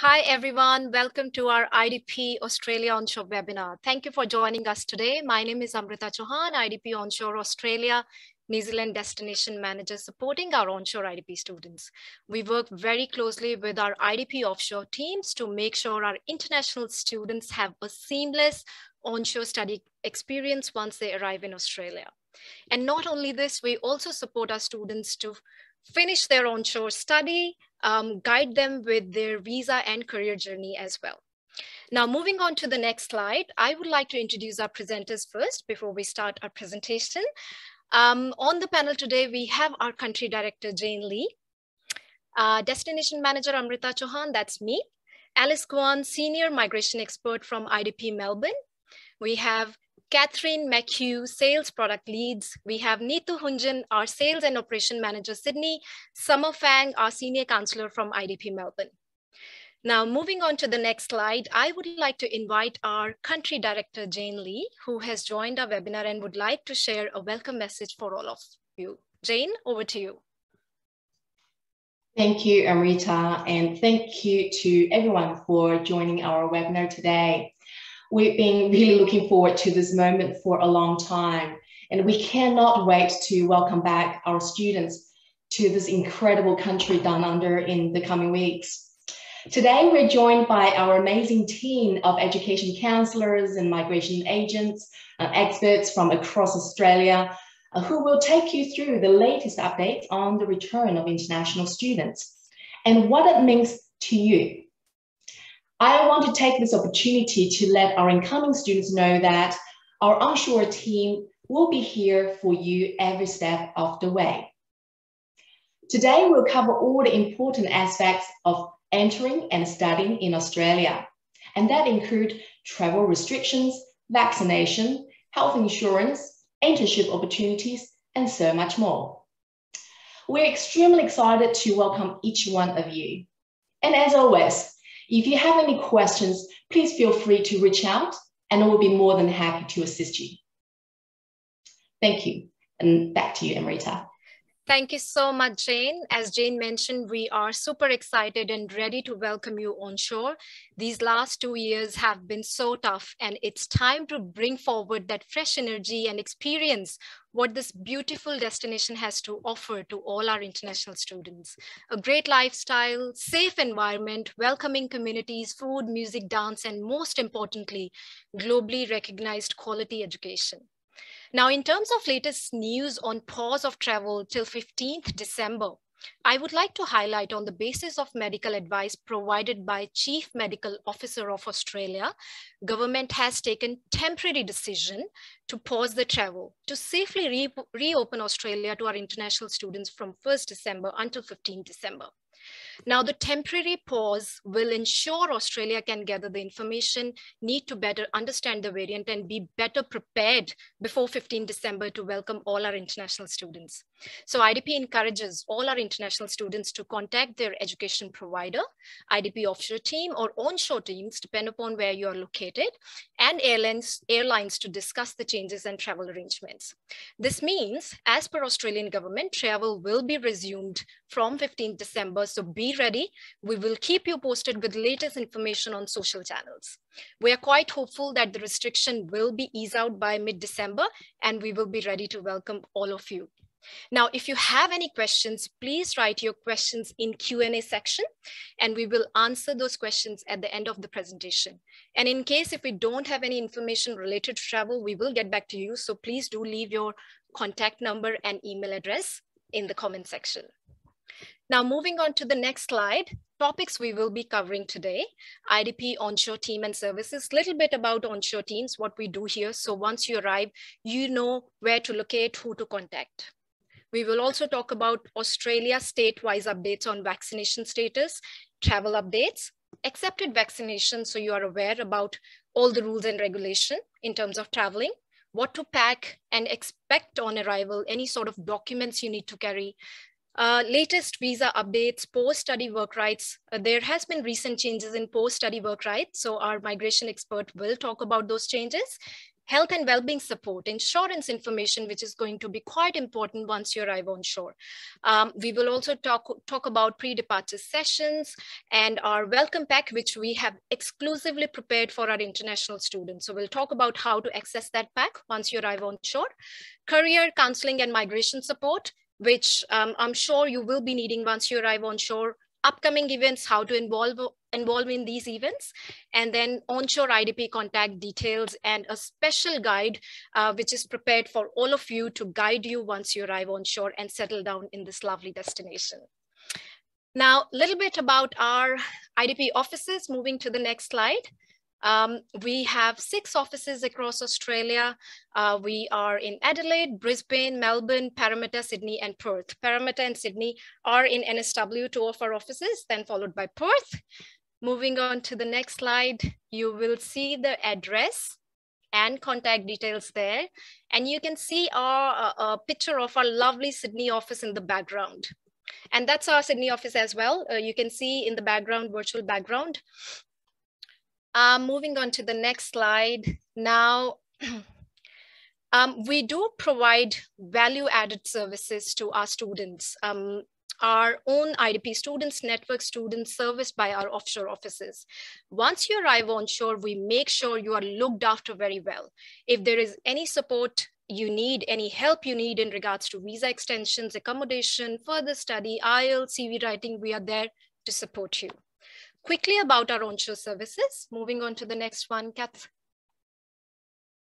Hi, everyone. Welcome to our IDP Australia Onshore webinar. Thank you for joining us today. My name is Amrita Chauhan, IDP Onshore Australia, New Zealand Destination Manager supporting our onshore IDP students. We work very closely with our IDP offshore teams to make sure our international students have a seamless onshore study experience once they arrive in Australia. And not only this, we also support our students to finish their onshore study, guide them with their visa and career journey as well. Now, moving on to the next slide, I would like to introduce our presenters first before we start our presentation. On the panel today, we have our country director, Jane Lee, destination manager, Amrita Chauhan, that's me, Alice Kwan, senior migration expert from IDP Melbourne. We have Catherine McHugh, Sales Product Leads. We have Neetu Hunjan, our Sales and Operation Manager, Sydney. Summer Fang, our Senior Counselor from IDP Melbourne. Now, moving on to the next slide, I would like to invite our Country Director, Jane Lee, who has joined our webinar and would like to share a welcome message for all of you. Jane, over to you. Thank you, Amrita, and thank you to everyone for joining our webinar today. We've been really looking forward to this moment for a long time, and we cannot wait to welcome back our students to this incredible country down under in the coming weeks. Today, we're joined by our amazing team of education counselors and migration agents, experts from across Australia, who will take you through the latest updates on the return of international students and what it means to you. I want to take this opportunity to let our incoming students know that our onshore team will be here for you every step of the way. Today, we'll cover all the important aspects of entering and studying in Australia, and that include travel restrictions, vaccination, health insurance, internship opportunities, and so much more. We're extremely excited to welcome each one of you. And as always, if you have any questions, please feel free to reach out and I will be more than happy to assist you. Thank you. And back to you, Amrita. Thank you so much, Jane. As Jane mentioned, we are super excited and ready to welcome you onshore. These last 2 years have been so tough, and it's time to bring forward that fresh energy and experience what this beautiful destination has to offer to all our international students. A great lifestyle, safe environment, welcoming communities, food, music, dance, and most importantly, globally recognized quality education. Now, in terms of latest news on pause of travel till 15th December, I would like to highlight on the basis of medical advice provided by Chief Medical Officer of Australia, government has taken temporary decision to pause the travel to safely reopen Australia to our international students from 1st December until 15th December. Now, the temporary pause will ensure Australia can gather the information, need to better understand the variant and be better prepared before 15 December to welcome all our international students. So IDP encourages all our international students to contact their education provider, IDP offshore team or onshore teams, depending upon where you are located, and airlines to discuss the changes and travel arrangements. This means, as per Australian government, travel will be resumed from 15 December. So be ready. We will keep you posted with latest information on social channels. We are quite hopeful that the restriction will be eased out by mid-December, and we will be ready to welcome all of you. Now, if you have any questions, please write your questions in Q&A section, and we will answer those questions at the end of the presentation. And in case if we don't have any information related to travel, we will get back to you. So please do leave your contact number and email address in the comment section. Now, moving on to the next slide, topics we will be covering today, IDP onshore team and services, little bit about onshore teams, what we do here. So once you arrive, you know where to locate, who to contact. We will also talk about Australia state-wise updates on vaccination status, travel updates, accepted vaccination, so you are aware about all the rules and regulation in terms of traveling, what to pack and expect on arrival, any sort of documents you need to carry, latest visa updates, post-study work rights. There has been recent changes in post-study work rights, so our migration expert will talk about those changes. health and well-being support, insurance information, which is going to be quite important once you arrive on shore. We will also talk about pre-departure sessions and our welcome pack, which we have exclusively prepared for our international students. So we'll talk about how to access that pack once you arrive on shore. Career counseling and migration support, which I'm sure you will be needing once you arrive on shore. Upcoming events, how to involve in these events, and then onshore IDP contact details and a special guide which is prepared for all of you to guide you once you arrive on shore and settle down in this lovely destination. Now, a little bit about our IDP offices, moving to the next slide. We have 6 offices across Australia. We are in Adelaide, Brisbane, Melbourne, Parramatta, Sydney, and Perth. Parramatta and Sydney are in NSW, 2 of our offices, then followed by Perth. Moving on to the next slide, you will see the address and contact details there. And you can see a picture of our lovely Sydney office in the background. And that's our Sydney office as well. You can see in the background, virtual background. Moving on to the next slide. Now, we do provide value-added services to our students. Our own IDP students, network students serviced by our offshore offices. Once you arrive on shore, we make sure you are looked after very well. If there is any support you need, any help you need in regards to visa extensions, accommodation, further study, IELTS, CV writing, we are there to support you. Quickly about our onshore services. Moving on to the next one, Kath.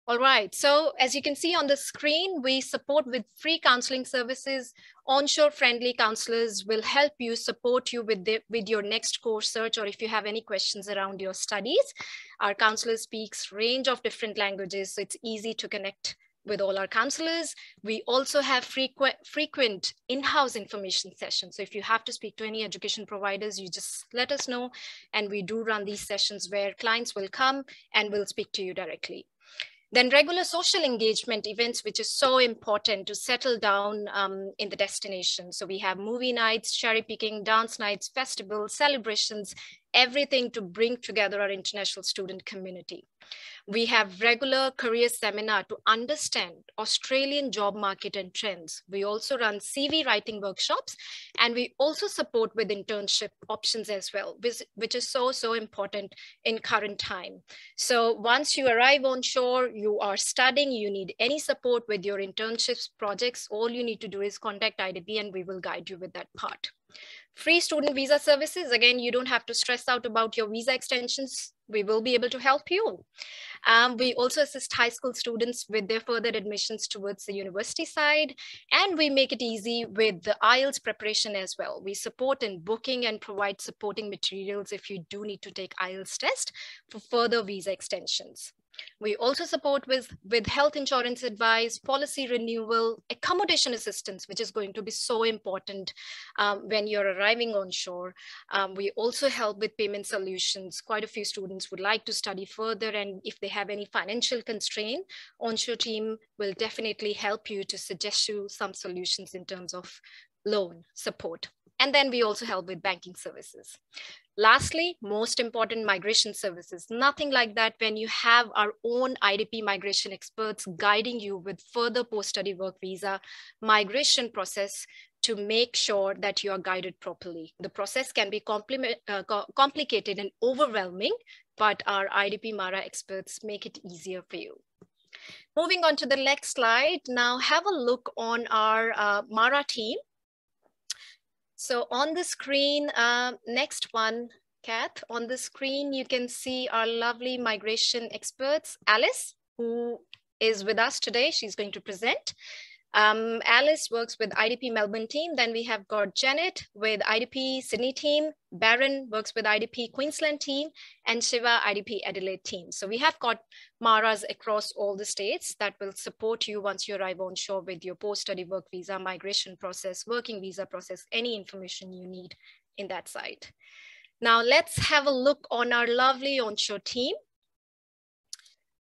All right, so as you can see on the screen, we support with free counseling services. Onshore friendly counselors will help you, support you with your next course search, or if you have any questions around your studies. Our counselor speaks range of different languages, so it's easy to connect with all our counselors. We also have frequent in-house information sessions. So if you have to speak to any education providers, you just let us know. And we do run these sessions where clients will come and will speak to you directly. Then regular social engagement events, which is so important to settle down in the destination. So we have movie nights, cherry picking, dance nights, festivals, celebrations, everything to bring together our international student community. We have regular career seminar to understand Australian job market and trends. We also run CV writing workshops, and we also support with internship options as well, which is so important in current time. So once you arrive on shore, you are studying, you need any support with your internships, projects, all you need to do is contact IDP and we will guide you with that part. Free student visa services. Again, you don't have to stress out about your visa extensions. We will be able to help you. We also assist high school students with their further admissions towards the university side. And we make it easy with the IELTS preparation as well. We support in booking and provide supporting materials if you do need to take IELTS test for further visa extensions. We also support with health insurance advice, policy renewal, accommodation assistance, which is going to be so important when you're arriving on shore. We also help with payment solutions. Quite a few students would like to study further, and if they have any financial constraint, onshore team will definitely help you to suggest you some solutions in terms of loan support. And then we also help with banking services. Lastly, most important, migration services. Nothing like that when you have our own IDP migration experts guiding you with further post-study work visa migration process to make sure that you are guided properly. The process can be complicated and overwhelming, but our IDP MARA experts make it easier for you. Moving on to the next slide. Now have a look on our MARA team. So on the screen, next one, Kath, on the screen, you can see our lovely migration experts, Alice, who is with us today. She's going to present. Alice works with IDP Melbourne team. Then we have got Janet with IDP Sydney team. Baron works with IDP Queensland team, and Shiva IDP Adelaide team. So we have got MARAs across all the states that will support you once you arrive on shore with your post-study work visa, migration process, working visa process, any information you need in that side. Now let's have a look on our lovely onshore team.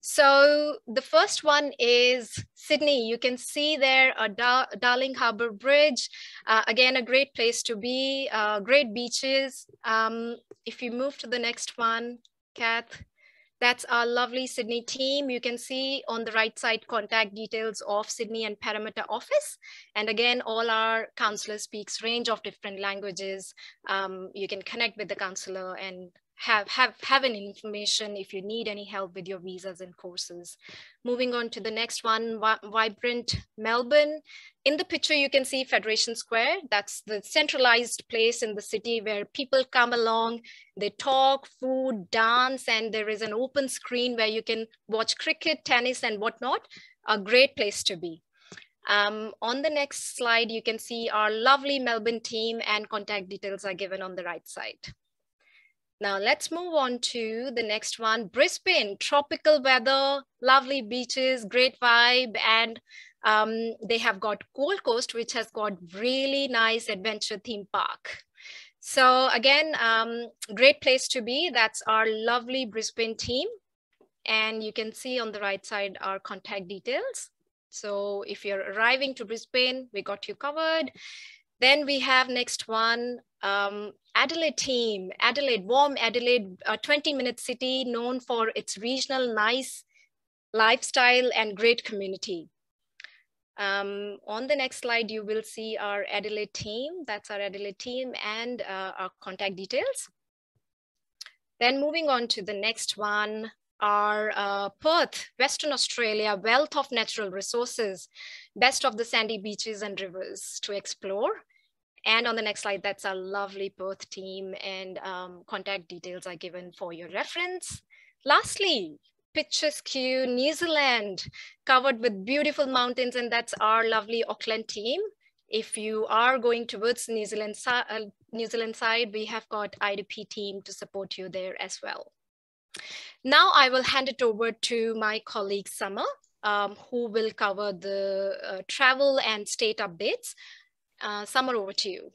So the first one is Sydney. You can see there a Darling Harbour Bridge. Again, a great place to be, great beaches. If you move to the next one, Kath, That's our lovely Sydney team. You can see on the right side contact details of Sydney and Parramatta office. And again, all our counselors speaks range of different languages. You can connect with the counselor and have an information if you need any help with your visas and courses. Moving on to the next one, Vibrant Melbourne. In the picture, you can see Federation Square. That's the centralized place in the city where people come along, they talk, food, dance, and there is an open screen where you can watch cricket, tennis, and whatnot. A great place to be. On the next slide, you can see our lovely Melbourne team, and contact details are given on the right side. Now let's move on to the next one, Brisbane. Tropical weather, lovely beaches, great vibe, and they have got Gold Coast, which has got really nice adventure theme park. So again, great place to be. That's our lovely Brisbane team. And you can see on the right side our contact details. So if you're arriving to Brisbane, we got you covered. Then we have next one, Adelaide team. Adelaide, warm Adelaide, a 20-minute city known for its regional nice lifestyle and great community. On the next slide, you will see our Adelaide team. That's our Adelaide team and our contact details. Then moving on to the next one, our Perth, Western Australia, wealth of natural resources, best of the sandy beaches and rivers to explore. And on the next slide, that's our lovely Perth team, and contact details are given for your reference. Lastly, picturesque New Zealand, covered with beautiful mountains, and that's our lovely Auckland team. If you are going towards New Zealand side, we have got IDP team to support you there as well. Now I will hand it over to my colleague Summer, who will cover the travel and state updates. Summer, over to you.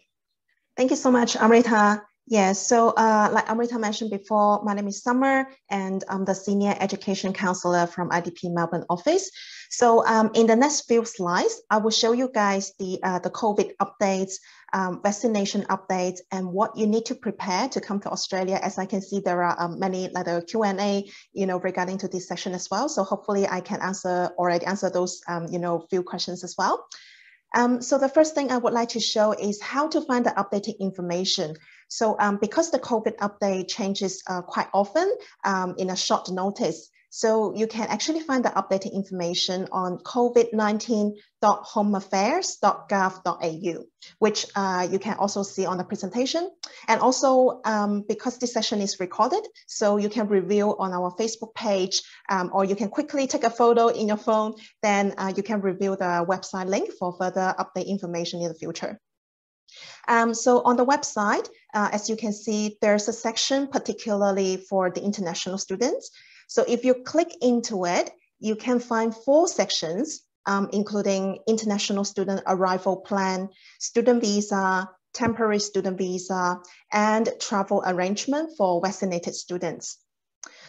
Thank you so much, Amrita. Yes, so like Amrita mentioned before, my name is Summer, and I'm the Senior Education Counselor from IDP Melbourne office. So in the next few slides, I will show you guys the COVID updates, vaccination updates, and what you need to prepare to come to Australia. As I can see, there are many like Q&A, regarding to this session as well. So hopefully I can answer those, few questions as well. So the first thing I would like to show is how to find the updated information. So because the COVID update changes quite often in a short notice, so you can actually find the updated information on covid19.homeaffairs.gov.au, which you can also see on the presentation. And also because this session is recorded, so you can review on our Facebook page, or you can quickly take a photo in your phone, then you can review the website link for further update information in the future. So on the website, as you can see, there's a section particularly for the international students. So if you click into it, you can find 4 sections, including international student arrival plan, student visa, temporary student visa, and travel arrangement for vaccinated students.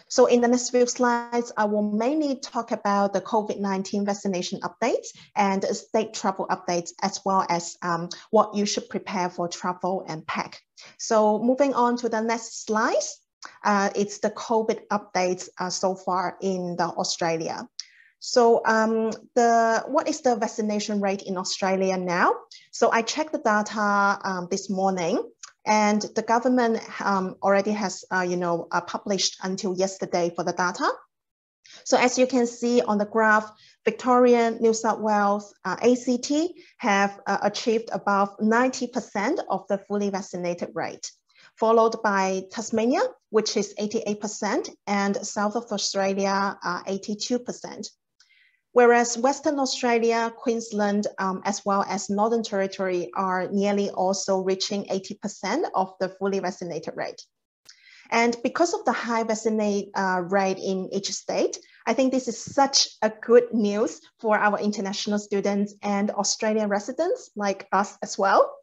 So in the next few slides, I will mainly talk about the COVID-19 vaccination updates and state travel updates, as well as what you should prepare for travel and pack. So moving on to the next slide, it's the COVID updates so far in Australia. So what is the vaccination rate in Australia now? So I checked the data this morning, and the government already has published until yesterday for the data. So as you can see on the graph, Victoria, New South Wales, ACT have achieved above 90% of the fully vaccinated rate, followed by Tasmania, which is 88%, and South of Australia, 82%. Whereas Western Australia, Queensland, as well as Northern Territory are nearly also reaching 80% of the fully vaccinated rate. And because of the high vaccinate rate in each state, I think this is such a good news for our international students and Australian residents like us as well.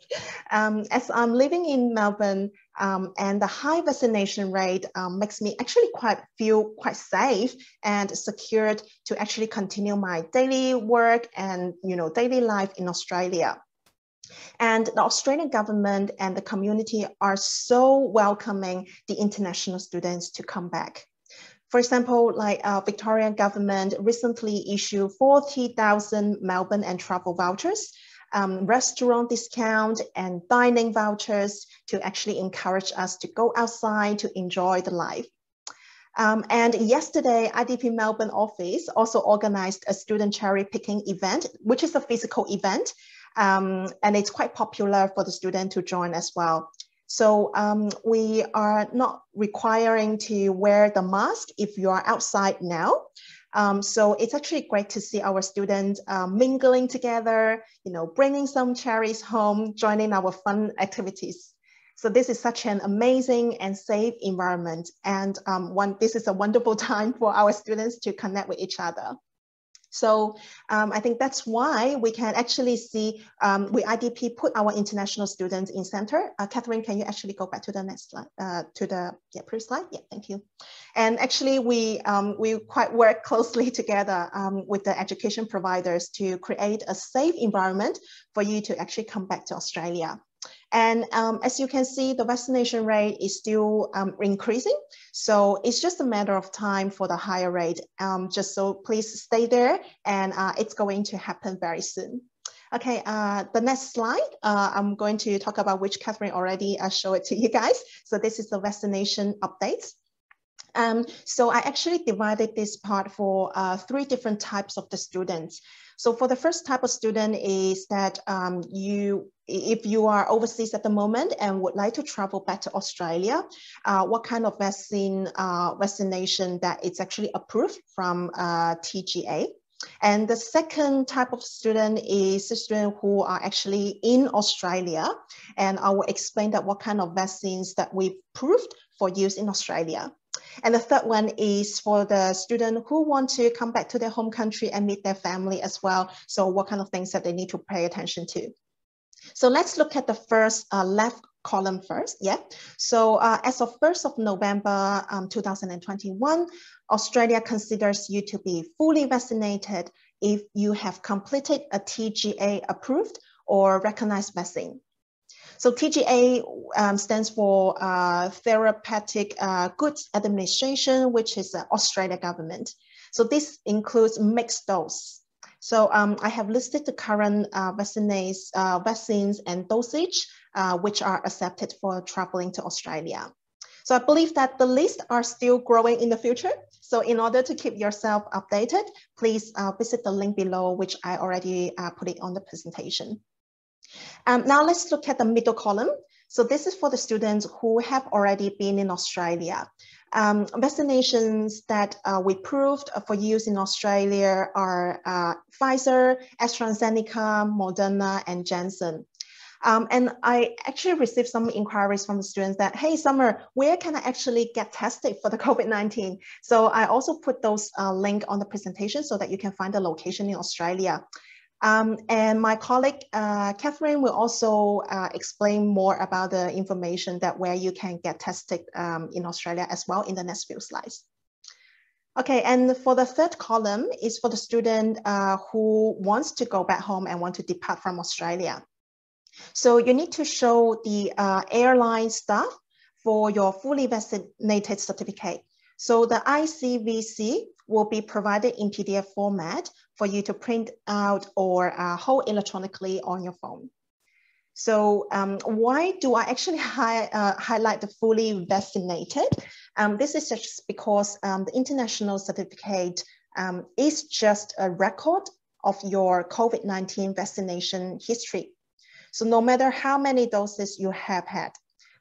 As I'm living in Melbourne, and the high vaccination rate makes me actually feel quite safe and secured to actually continue my daily work and daily life in Australia. And the Australian government and the community are so welcoming the international students to come back. For example, like Victorian government recently issued 40,000 Melbourne and travel vouchers, restaurant discount and dining vouchers to actually encourage us to go outside to enjoy the life. And yesterday, IDP Melbourne office also organized a student cherry picking event, which is a physical event. And it's quite popular for the student to join as well. So we are not requiring to wear the mask if you are outside now. So it's actually great to see our students mingling together, you know, bringing some cherries home, joining our fun activities. So this is such an amazing and safe environment. And this is a wonderful time for our students to connect with each other. So I think that's why we can actually see we IDP put our international students in center. Catherine, can you actually go back to the next slide, to the previous slide? Yeah, thank you. And actually we quite work closely together with the education providers to create a safe environment for you to actually come back to Australia. And as you can see, the vaccination rate is still increasing. So it's just a matter of time for the higher rate. Just so please stay there, and it's going to happen very soon. Okay, the next slide, I'm going to talk about which Catherine already showed it to you guys. So this is the vaccination updates. So I actually divided this part for 3 different types of the students. So for the first type of student is that if you are overseas at the moment and would like to travel back to Australia, what kind of vaccination that it's actually approved from TGA. And the second type of student is the student who are actually in Australia. And I will explain that what kind of vaccines that we approved for use in Australia. And the third one is for the student who want to come back to their home country and meet their family as well. So what kind of things that they need to pay attention to. So let's look at the first left column first. Yeah. So as of 1st of November 2021, Australia considers you to be fully vaccinated if you have completed a TGA approved or recognized vaccine. So TGA stands for Therapeutic Goods Administration, which is the Australia government. So this includes mixed dose. So I have listed the current vaccines and dosage, which are accepted for traveling to Australia. So I believe that the lists are still growing in the future. So in order to keep yourself updated, please visit the link below, which I already put it on the presentation. Now let's look at the middle column. So this is for the students who have already been in Australia. Vaccinations that we proved for use in Australia are Pfizer, AstraZeneca, Moderna, and Janssen. And I actually received some inquiries from the students that, hey, Summer, where can I actually get tested for the COVID-19? So I also put those link on the presentation so that you can find the location in Australia. And my colleague, Catherine, will also explain more about the information that where you can get tested in Australia as well in the next few slides. Okay, and for the third column is for the student who wants to go back home and want to depart from Australia. So you need to show the airline staff for your fully vaccinated certificate. So the ICVC will be provided in PDF format for you to print out or hold electronically on your phone. So why do I actually highlight the fully vaccinated? This is just because the international certificate is just a record of your COVID-19 vaccination history. So no matter how many doses you have had,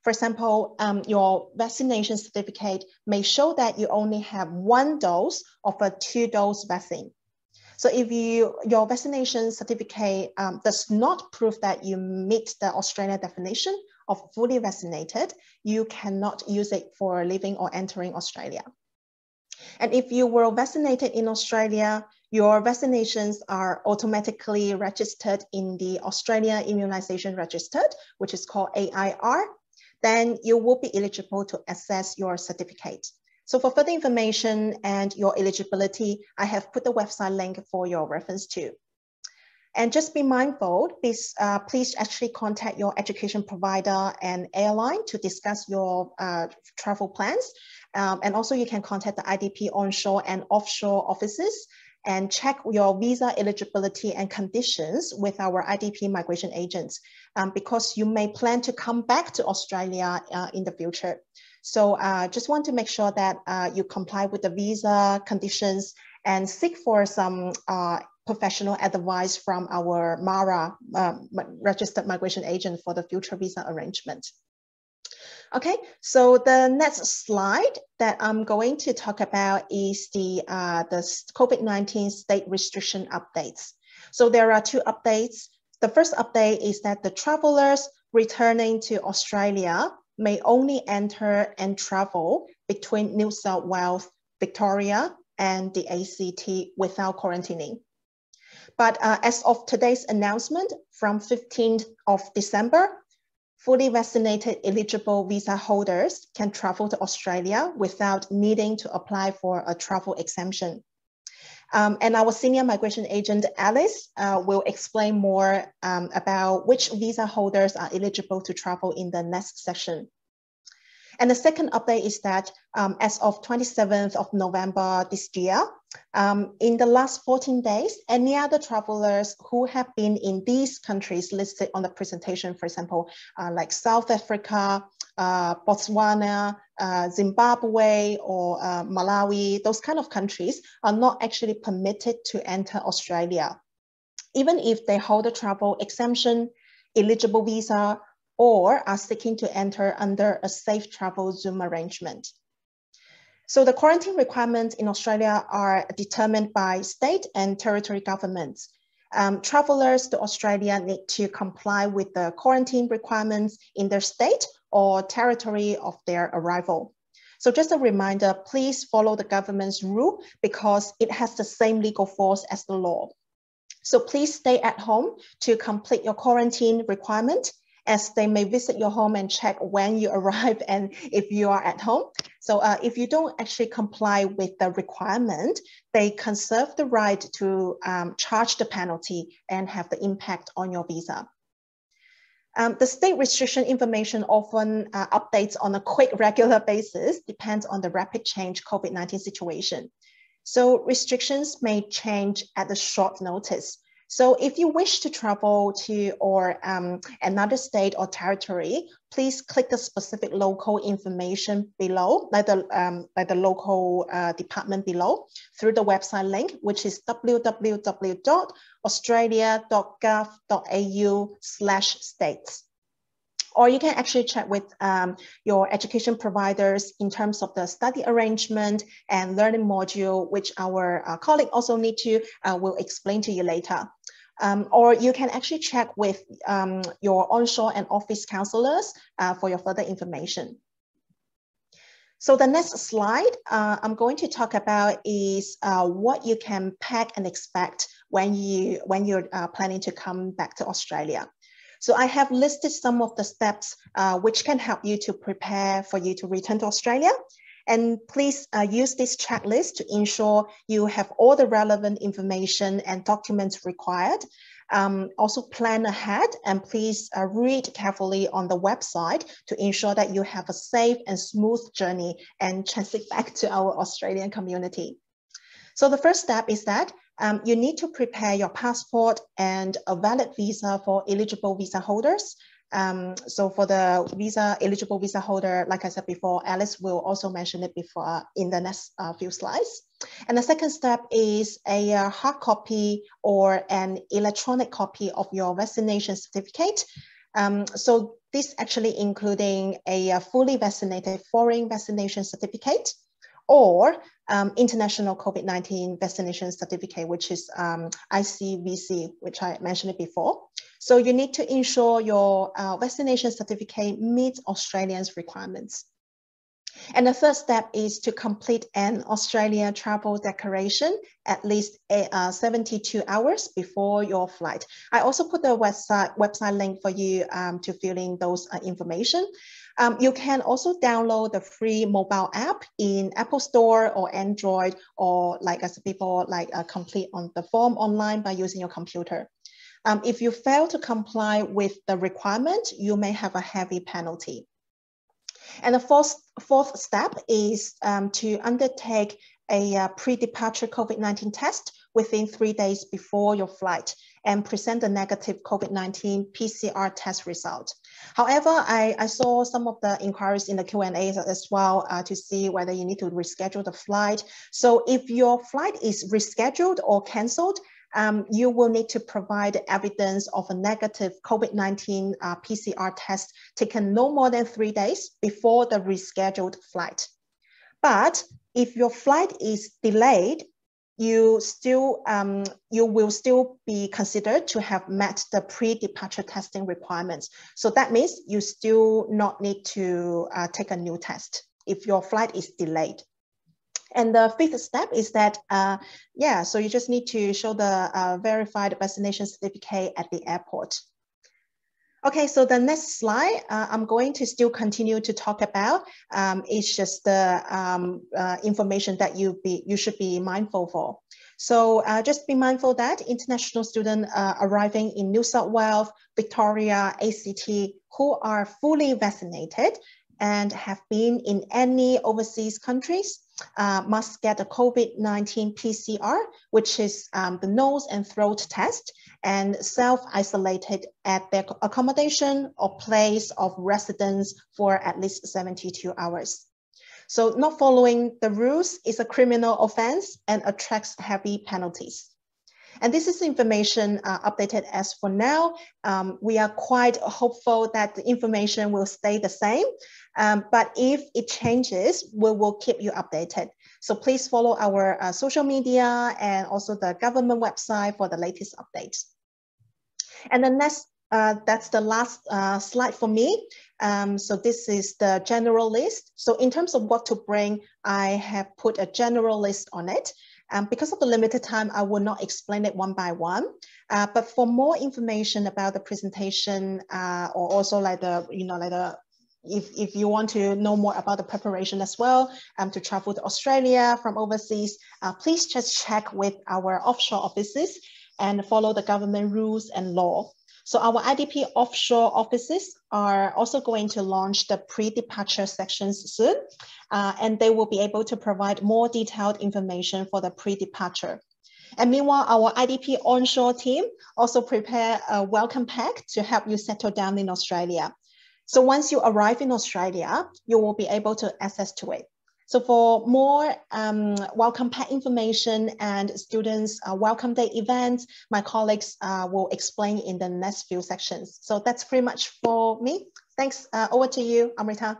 for example, your vaccination certificate may show that you only have 1 dose of a 2-dose vaccine. So if your vaccination certificate does not prove that you meet the Australian definition of fully vaccinated, you cannot use it for living or entering Australia. And if you were vaccinated in Australia, your vaccinations are automatically registered in the Australia Immunisation Register, which is called AIR. Then you will be eligible to access your certificate. So for further information and your eligibility, I have put the website link for your reference too. And just be mindful, please actually contact your education provider and airline to discuss your travel plans. And also you can contact the IDP onshore and offshore offices and check your visa eligibility and conditions with our IDP migration agents, because you may plan to come back to Australia in the future. So just want to make sure that you comply with the visa conditions and seek for some professional advice from our MARA, registered migration agent, for the future visa arrangement. Okay, so the next slide that I'm going to talk about is the COVID-19 state restriction updates. So there are two updates. The first update is that the travelers returning to Australia may only enter and travel between New South Wales, Victoria, and the ACT without quarantining. But as of today's announcement, from 15th of December, fully vaccinated eligible visa holders can travel to Australia without needing to apply for a travel exemption. And our senior migration agent, Alice, will explain more about which visa holders are eligible to travel in the next session. And the second update is that as of 27th of November this year, in the last 14 days, any other travelers who have been in these countries listed on the presentation, for example, like South Africa, Botswana, Zimbabwe, or Malawi, those kind of countries are not actually permitted to enter Australia, even if they hold a travel exemption, eligible visa, or are seeking to enter under a safe travel Zoom arrangement. So the quarantine requirements in Australia are determined by state and territory governments. Travelers to Australia need to comply with the quarantine requirements in their state or territory of their arrival. So just a reminder, please follow the government's rule because it has the same legal force as the law. So please stay at home to complete your quarantine requirement, as they may visit your home and check when you arrive and if you are at home. So if you don't actually comply with the requirement, they conserve the right to charge the penalty and have the impact on your visa. The state restriction information often updates on a quick, regular basis, depends on the rapid change COVID-19 situation. So restrictions may change at a short notice. So if you wish to travel to another state or territory, please click the specific local information below, like the local department below, through the website link, which is www.australia.gov.au/states. Or you can actually check with your education providers in terms of the study arrangement and learning module, which our colleague also will explain to you later. Or you can actually check with your onshore and office counselors for your further information. So the next slide I'm going to talk about is what you can pack and expect when you're planning to come back to Australia. So I have listed some of the steps which can help you to prepare for you to return to Australia. And please use this checklist to ensure you have all the relevant information and documents required. Also plan ahead and please read carefully on the website to ensure that you have a safe and smooth journey and transit back to our Australian community. So the first step is that you need to prepare your passport and a valid visa for eligible visa holders. So for the eligible visa holder, like I said before, Alice will also mention it before in the next few slides. And the second step is a hard copy or an electronic copy of your vaccination certificate. So this actually including a fully vaccinated foreign vaccination certificate or international COVID-19 vaccination certificate, which is ICVC, which I mentioned it before. So you need to ensure your vaccination certificate meets Australians' requirements. And the third step is to complete an Australia travel declaration at least 72 hours before your flight. I also put the website link for you to fill in those information. You can also download the free mobile app in Apple Store or Android, or like I said before, complete on the form online by using your computer. If you fail to comply with the requirement, you may have a heavy penalty. And the fourth step is to undertake a pre-departure COVID-19 test within 3 days before your flight and present a negative COVID-19 PCR test result. However, I saw some of the inquiries in the Q&A as well to see whether you need to reschedule the flight. So if your flight is rescheduled or canceled, you will need to provide evidence of a negative COVID-19 PCR test taken no more than 3 days before the rescheduled flight. But if your flight is delayed, you will still be considered to have met the pre-departure testing requirements. So that means you still not need to take a new test if your flight is delayed. And the fifth step is that, so you just need to show the verified vaccination certificate at the airport. Okay, so the next slide, I'm going to still continue to talk about. It's just the information that you should be mindful for. So just be mindful that international students arriving in New South Wales, Victoria, ACT, who are fully vaccinated and have been in any overseas countries must get a COVID-19 PCR, which is the nose and throat test, and self-isolated at their accommodation or place of residence for at least 72 hours. So not following the rules is a criminal offense and attracts heavy penalties. And this is information updated as for now. We are quite hopeful that the information will stay the same, but if it changes, we will keep you updated. So please follow our social media and also the government website for the latest updates. And the next, that's the last slide for me. So this is the general list. So in terms of what to bring, I have put a general list on it. Because of the limited time, I will not explain it one by one. But for more information about the presentation, or also like the, if you want to know more about the preparation as well, to travel to Australia from overseas, please just check with our offshore offices and follow the government rules and law. So our IDP offshore offices are also going to launch the pre-departure sections soon, and they will be able to provide more detailed information for the pre-departure. And meanwhile, our IDP onshore team also prepare a welcome pack to help you settle down in Australia. So once you arrive in Australia, you will be able to access to it. So for more welcome pack information and students' welcome day events, my colleagues will explain in the next few sections. So that's pretty much for me. Thanks. Over to you, Amrita.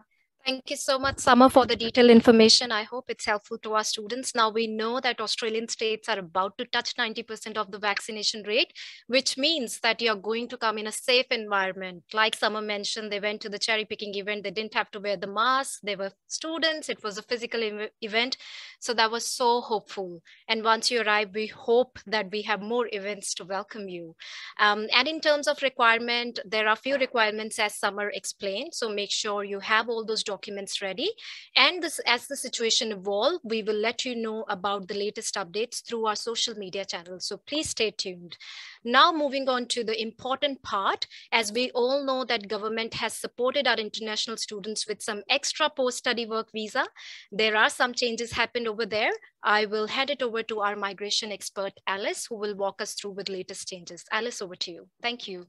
Thank you so much, Summer, for the detailed information. I hope it's helpful to our students. Now we know that Australian states are about to touch 90% of the vaccination rate, which means that you're going to come in a safe environment. Like Summer mentioned, they went to the cherry picking event. They didn't have to wear the mask. They were students. It was a physical event. So that was so hopeful. And once you arrive, we hope that we have more events to welcome you. And in terms of requirement, there are few requirements as Summer explained. So make sure you have all those documents ready, and as the situation evolves, we will let you know about the latest updates through our social media channels. So please stay tuned. Now moving on to the important part, as we all know that government has supported our international students with some extra post-study work visa. There are some changes happened over there. I will hand it over to our migration expert, Alice, who will walk us through with latest changes. Alice, over to you. Thank you.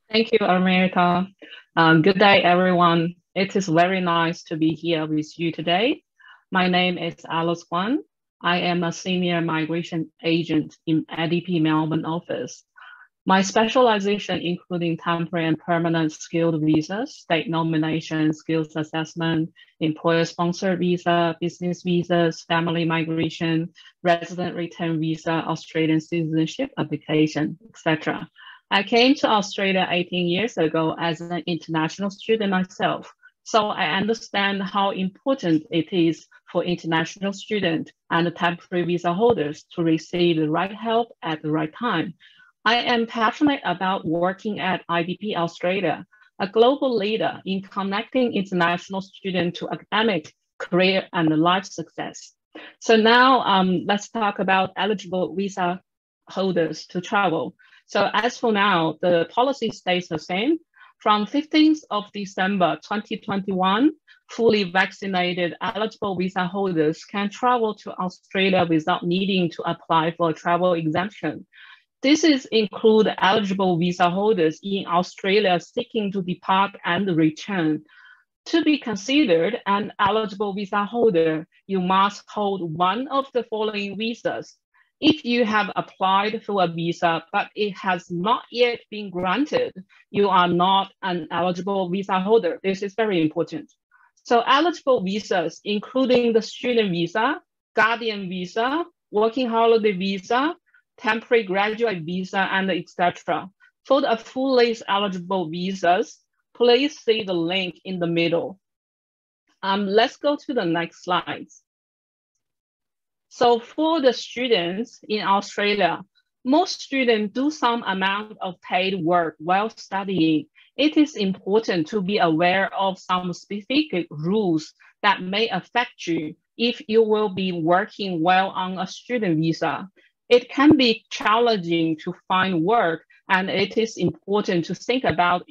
Thank you, Amrita. Good day, everyone. It is very nice to be here with you today. My name is Alice Guan. I am a senior migration agent in IDP Melbourne office. My specialization including temporary and permanent skilled visas, state nomination, skills assessment, employer-sponsored visa, business visas, family migration, resident return visa, Australian citizenship application, etc. I came to Australia 18 years ago as an international student myself. So I understand how important it is for international students and temporary visa holders to receive the right help at the right time. I am passionate about working at IDP Australia, a global leader in connecting international students to academic, career, and life success. So now let's talk about eligible visa holders to travel. So as for now, the policy stays the same. From 15th of December 2021, fully vaccinated eligible visa holders can travel to Australia without needing to apply for a travel exemption. This include eligible visa holders in Australia seeking to depart and return. To be considered an eligible visa holder, you must hold one of the following visas. If you have applied for a visa, but it has not yet been granted, you are not an eligible visa holder. This is very important. So eligible visas, including the student visa, guardian visa, working holiday visa, temporary graduate visa, and etc. For the full list eligible visas, please see the link in the middle. Let's go to the next slide. So for the students in Australia, most students do some amount of paid work while studying. It is important to be aware of some specific rules that may affect you if you will be working while on a student visa. It can be challenging to find work, and it is important to think about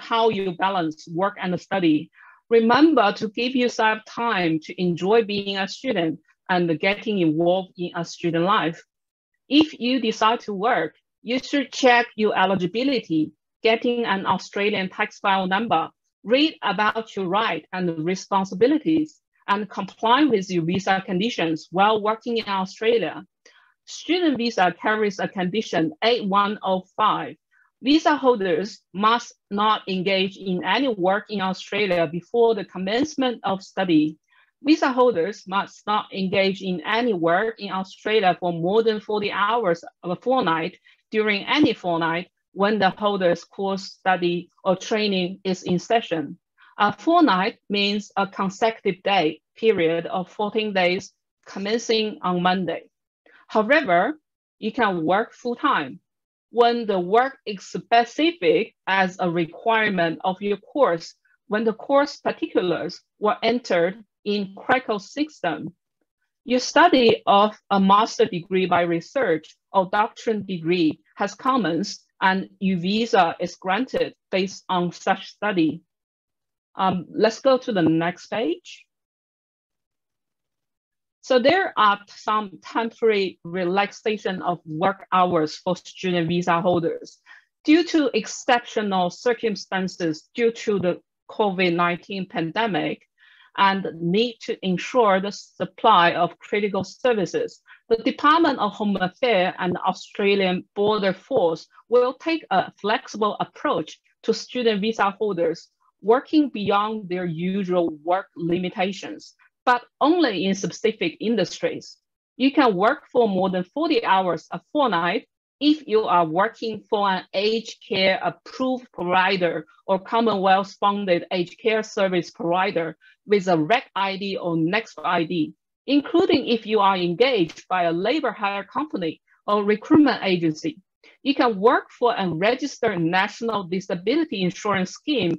how you balance work and study. Remember to give yourself time to enjoy being a student and getting involved in a student life. If you decide to work, you should check your eligibility, getting an Australian tax file number, read about your rights and responsibilities, and comply with your visa conditions while working in Australia. Student visa carries a condition 8105. Visa holders must not engage in any work in Australia before the commencement of study. Visa holders must not engage in any work in Australia for more than 40 hours of a fortnight during any fortnight when the holder's course, study, or training is in session. A fortnight means a consecutive day period of 14 days commencing on Monday. However, you can work full-time when the work is specific as a requirement of your course, when the course particulars were entered in critical system. Your study of a master's degree by research or doctorate degree has commenced, and your visa is granted based on such study. Let's go to the next page. So there are some temporary relaxation of work hours for student visa holders due to exceptional circumstances due to the COVID-19 pandemic and need to ensure the supply of critical services. The Department of Home Affairs and the Australian Border Force will take a flexible approach to student visa holders working beyond their usual work limitations, but only in specific industries. You can work for more than 40 hours a fortnight if you are working for an aged care approved provider or Commonwealth funded aged care service provider with a REC ID or NEXT ID, including if you are engaged by a labor hire company or recruitment agency. You can work for a registered national disability insurance scheme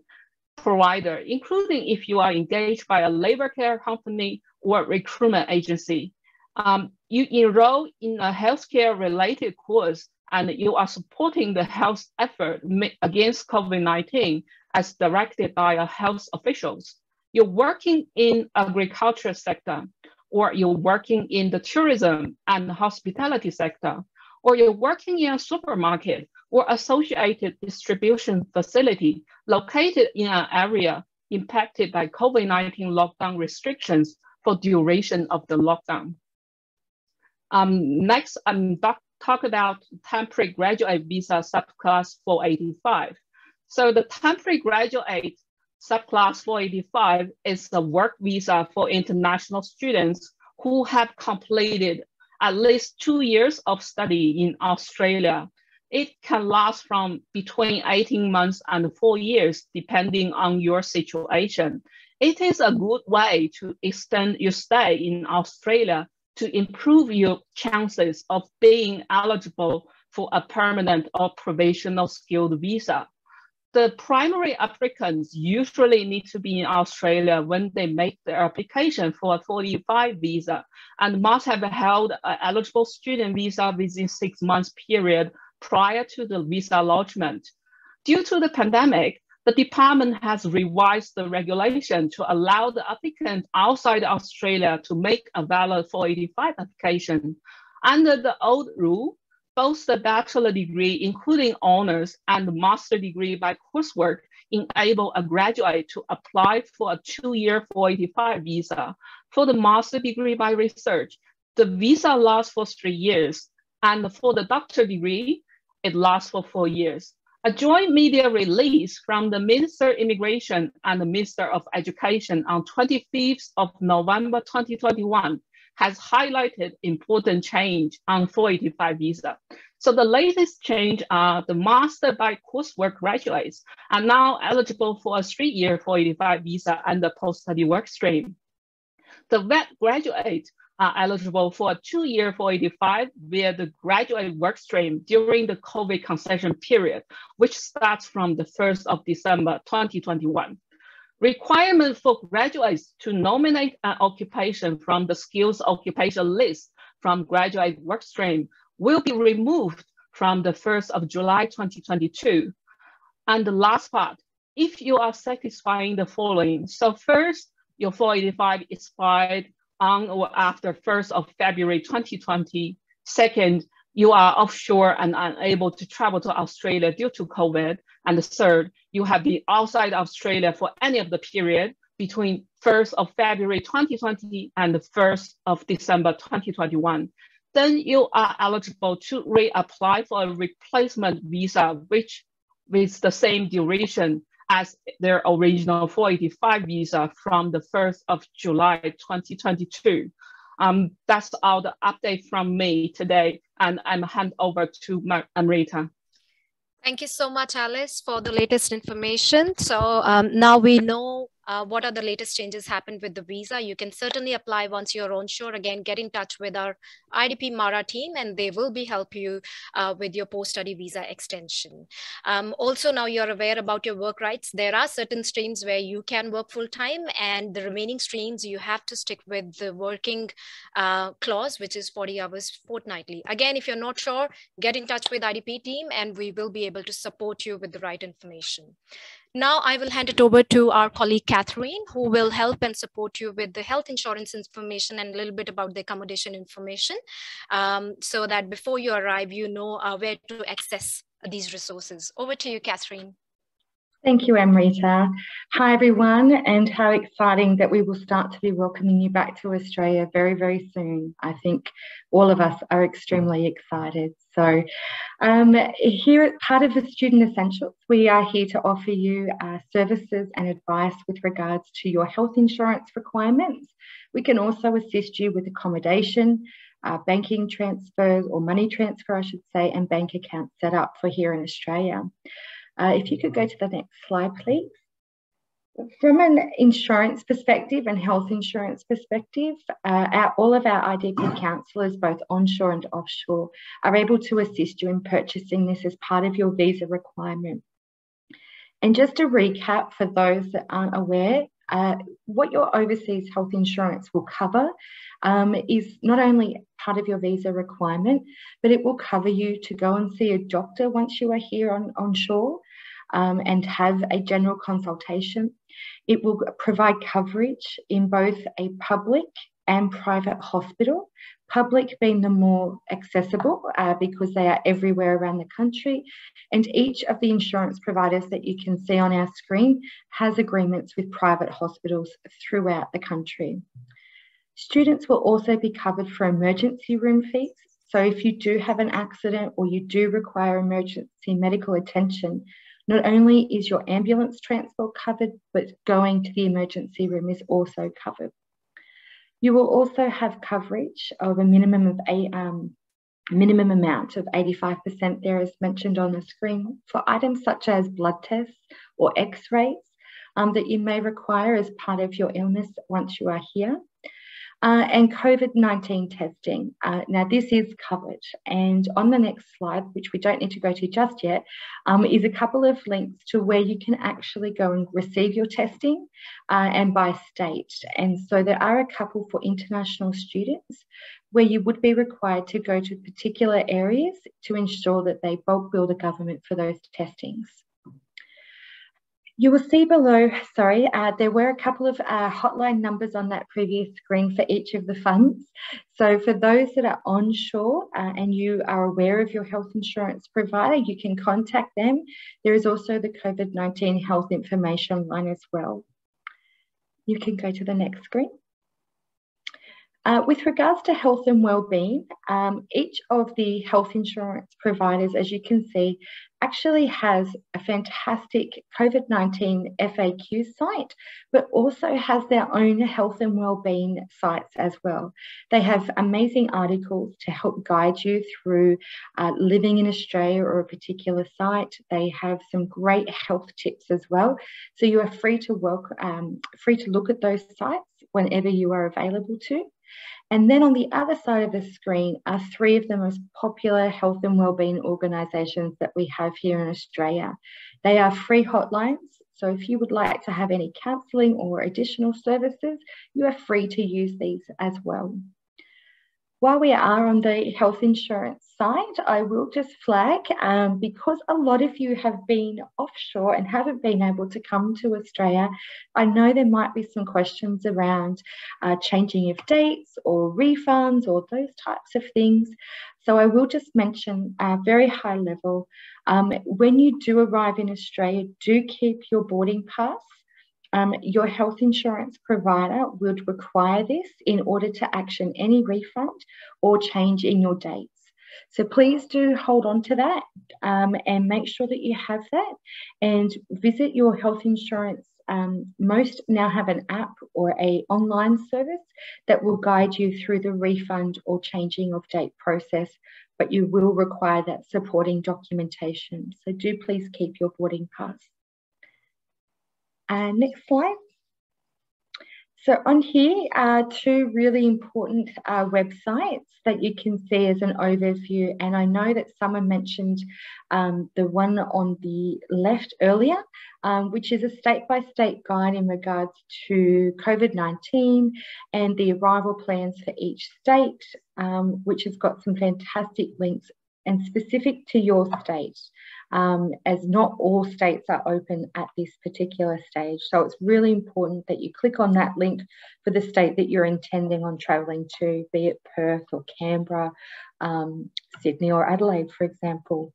provider, including if you are engaged by a labor care company or recruitment agency. You enroll in a healthcare related course and you are supporting the health effort against COVID-19 as directed by health officials. You're working in agriculture sector, or you're working in the tourism and hospitality sector, or you're working in a supermarket or associated distribution facility located in an area impacted by COVID-19 lockdown restrictions for duration of the lockdown. Next, I'm talk about temporary graduate visa subclass 485. So the temporary graduate subclass 485 is a work visa for international students who have completed at least 2 years of study in Australia. It can last from between 18 months and 4 years, depending on your situation. It is a good way to extend your stay in Australia to improve your chances of being eligible for a permanent or provisional skilled visa. the primary applicants usually need to be in Australia when they make their application for a 45 visa and must have held an eligible student visa within 6 months period prior to the visa allotment. Due to the pandemic, the department has revised the regulation to allow the applicant outside Australia to make a valid 485 application. Under the old rule, both the bachelor degree, including honors, and the master degree by coursework enable a graduate to apply for a 2-year 485 visa. For the master degree by research, the visa lasts for 3 years, and for the doctor degree, it lasts for 4 years. A joint media release from the Minister of Immigration and the Minister of Education on 25th of November 2021 has highlighted important change on 485 visa. So the latest change are the master by coursework graduates are now eligible for a 3-year 485 visa and the post-study work stream. The VET graduates are eligible for a 2-year 485 via the graduate work stream during the COVID concession period, which starts from the 1st of December 2021. Requirement for graduates to nominate an occupation from the skills occupation list from graduate workstream will be removed from the 1st of July 2022. And the last part, if you are satisfying the following, so first, your 485 expired on or after 1st of February 2020. Second, you are offshore and unable to travel to Australia due to COVID. And the third, you have been outside Australia for any of the period between 1st of February 2020 and the 1st of December 2021. Then you are eligible to reapply for a replacement visa, which with the same duration as their original 485 visa from the 1st of July 2022. That's all the update from me today, and I'm hand over to Amrita. Thank you so much, Alice, for the latest information. So now we know what are the latest changes happened with the visa. You can certainly apply once you're onshore. Again, get in touch with our IDP Mara team and they will help you with your post-study visa extension. Also, now you're aware about your work rights. There are certain streams where you can work full-time, and the remaining streams you have to stick with the working clause, which is 40 hours fortnightly. Again, if you're not sure, get in touch with IDP team and we will be able to support you with the right information. Now I will hand it over to our colleague, Catherine, who will help and support you with the health insurance information and a little bit about the accommodation information, so that before you arrive, you know where to access these resources. Over to you, Catherine. Thank you, Amrita. Hi, everyone, and how exciting that we will start to be welcoming you back to Australia very, very soon. I think all of us are extremely excited. So here at part of the Student Essentials, we are here to offer you services and advice with regards to your health insurance requirements. We can also assist you with accommodation, banking transfers, or money transfer, I should say, and bank account set up for here in Australia. If you could go to the next slide, please. From an insurance perspective and health insurance perspective, all of our IDP counsellors, both onshore and offshore, are able to assist you in purchasing this as part of your visa requirement. And just to recap for those that aren't aware, what your overseas health insurance will cover is not only part of your visa requirement, but it will cover you to go and see a doctor once you are here onshore and have a general consultation. It will provide coverage in both a public and private hospital, public being the more accessible because they are everywhere around the country. And each of the insurance providers that you can see on our screen has agreements with private hospitals throughout the country. Students will also be covered for emergency room fees. So if you do have an accident or you do require emergency medical attention, not only is your ambulance transport covered, but going to the emergency room is also covered. You will also have coverage of a minimum amount of 85% there, as mentioned on the screen, for items such as blood tests or x-rays that you may require as part of your illness once you are here. and COVID-19 testing. Now, this is covered. And on the next slide, which we don't need to go to just yet, is a couple of links to where you can actually go and receive your testing and by state. And so there are a couple for international students where you would be required to go to particular areas to ensure that they bulk bill the government for those testings. You will see below, there were a couple of hotline numbers on that previous screen for each of the funds. So for those that are onshore and you are aware of your health insurance provider, you can contact them. There is also the COVID-19 health information line as well. You can go to the next screen. With regards to health and wellbeing, each of the health insurance providers, as you can see, actually has a fantastic COVID-19 FAQ site, but also has their own health and wellbeing sites as well. They have amazing articles to help guide you through living in Australia or a particular site. They have some great health tips as well. So you are free to look at those sites whenever you are available to. And then on the other side of the screen are three of the most popular health and wellbeing organisations that we have here in Australia. They are free hotlines, so if you would like to have any counselling or additional services, you are free to use these as well. While we are on the health insurance side, I will just flag, because a lot of you have been offshore and haven't been able to come to Australia, I know there might be some questions around changing of dates or refunds or those types of things. So I will just mention very high level, when you do arrive in Australia, do keep your boarding pass. Your health insurance provider would require this in order to action any refund or change in your dates. So please do hold on to that and make sure that you have that and visit your health insurance. Most now have an app or an online service that will guide you through the refund or changing of date process, but you will require that supporting documentation. So do please keep your boarding pass. Next slide. So on here are two really important websites that you can see as an overview. And I know that someone mentioned the one on the left earlier, which is a state-by-state guide in regards to COVID-19 and the arrival plans for each state, which has got some fantastic links and specific to your state, as not all states are open at this particular stage. So it's really important that you click on that link for the state that you're intending on travelling to, be it Perth or Canberra, Sydney or Adelaide, for example.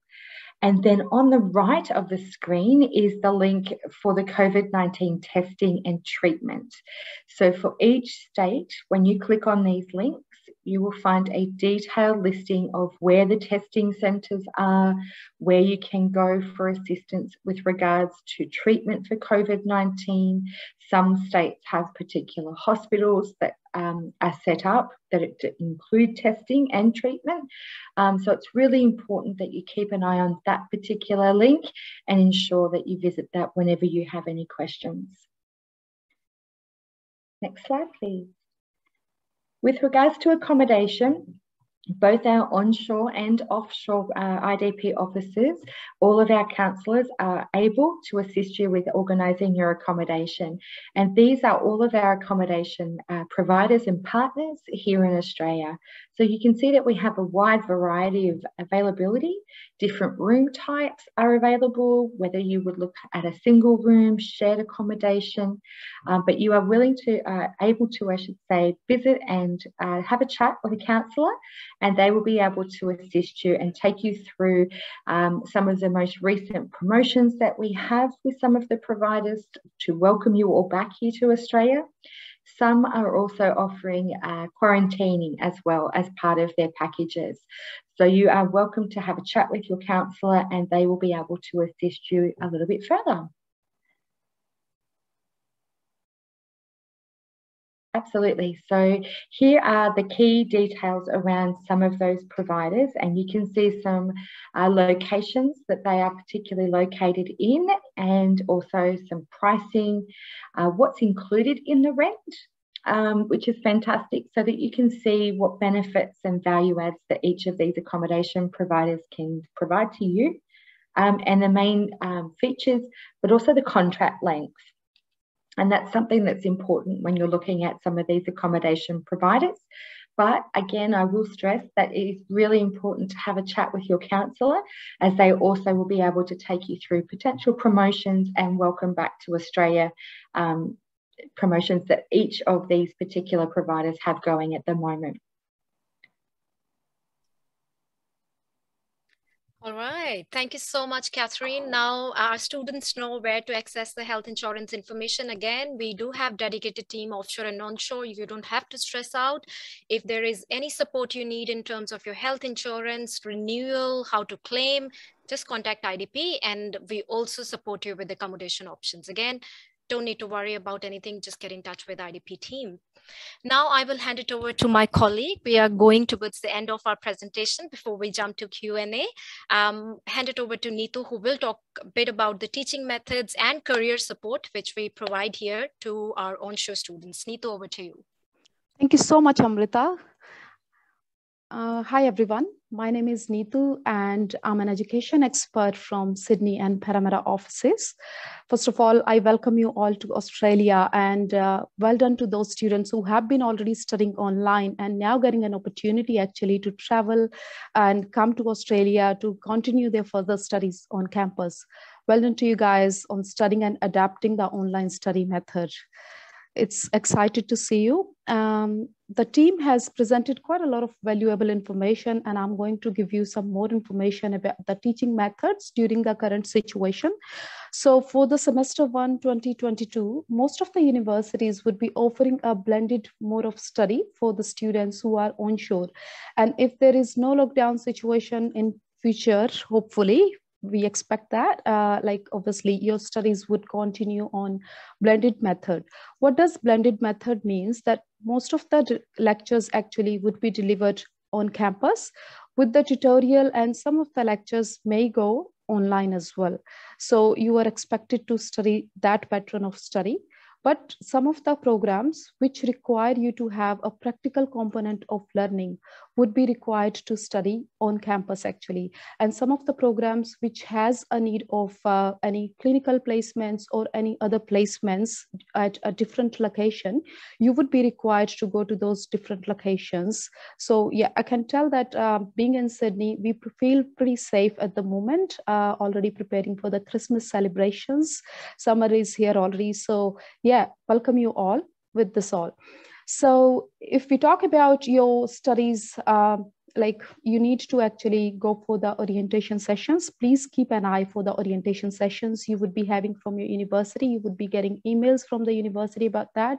And then on the right of the screen is the link for the COVID-19 testing and treatment. So for each state, when you click on these links, you will find a detailed listing of where the testing centres are, where you can go for assistance with regards to treatment for COVID-19. Some states have particular hospitals that are set up that include testing and treatment. So it's really important that you keep an eye on that particular link and ensure that you visit that whenever you have any questions. Next slide, please. With regards to accommodation, both our onshore and offshore IDP officers, all of our counsellors are able to assist you with organising your accommodation. And these are all of our accommodation providers and partners here in Australia. So you can see that we have a wide variety of availability. Different room types are available, whether you would look at a single room, shared accommodation, but you are able to, I should say, visit and have a chat with a counsellor, and they will be able to assist you and take you through some of the most recent promotions that we have with some of the providers to welcome you all back here to Australia. Some are also offering quarantining as well as part of their packages. So you are welcome to have a chat with your counsellor and they will be able to assist you a little bit further. Absolutely. So here are the key details around some of those providers, and you can see some locations that they are particularly located in, and also some pricing, what's included in the rent, which is fantastic, so that you can see what benefits and value adds that each of these accommodation providers can provide to you, and the main features, but also the contract length. And that's something that's important when you're looking at some of these accommodation providers. But again, I will stress that it is really important to have a chat with your counsellor, as they also will be able to take you through potential promotions and welcome back to Australia promotions that each of these particular providers have going at the moment. All right. Thank you so much, Catherine. Now our students know where to access the health insurance information. Again, we do have dedicated team offshore and onshore. You don't have to stress out. If there is any support you need in terms of your health insurance, renewal, how to claim, just contact IDP, and we also support you with accommodation options. Again, don't need to worry about anything, just get in touch with IDP team. Now I will hand it over to my colleague. We are going towards the end of our presentation before we jump to Q&A. Hand it over to Neetu, who will talk a bit about the teaching methods and career support, which we provide here to our onshore students. Neetu, over to you. Thank you so much, Amrita. Hi, everyone. My name is Neetu, and I'm an education expert from Sydney and Parramatta offices. First of all, I welcome you all to Australia, and well done to those students who have been already studying online and now getting an opportunity actually to travel and come to Australia to continue their further studies on campus. Well done to you guys on studying and adapting the online study method. It's excited to see you. The team has presented quite a lot of valuable information, and I'm going to give you some more information about the teaching methods during the current situation. So for the semester 1, 2022, most of the universities would be offering a blended mode of study for the students who are onshore. And if there is no lockdown situation in future, hopefully, we expect that, like obviously your studies would continue on blended method. What does blended method means? That most of the lectures actually would be delivered on campus with the tutorial, and some of the lectures may go online as well. So you are expected to study that pattern of study. But some of the programs which require you to have a practical component of learning would be required to study on campus actually. And some of the programs which has a need of any clinical placements or any other placements at a different location, you would be required to go to those different locations. So yeah, I can tell that being in Sydney, we feel pretty safe at the moment, already preparing for the Christmas celebrations. Summer is here already. So yeah, welcome you all with this all. So if we talk about your studies, like you need to actually go for the orientation sessions. Please keep an eye for the orientation sessions you would be having from your university. You would be getting emails from the university about that.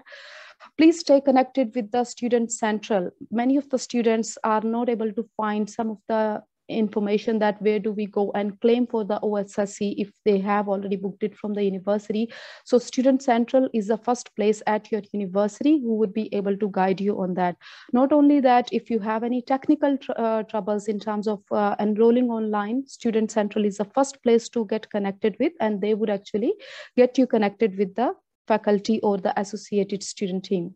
Please stay connected with the Student Central. Many of the students are not able to find some of the information that where do we go and claim for the OSHC if they have already booked it from the university. So Student Central is the first place at your university who would be able to guide you on that. Not only that, if you have any technical troubles in terms of enrolling online, Student Central is the first place to get connected with, and they would actually get you connected with the faculty or the associated student team.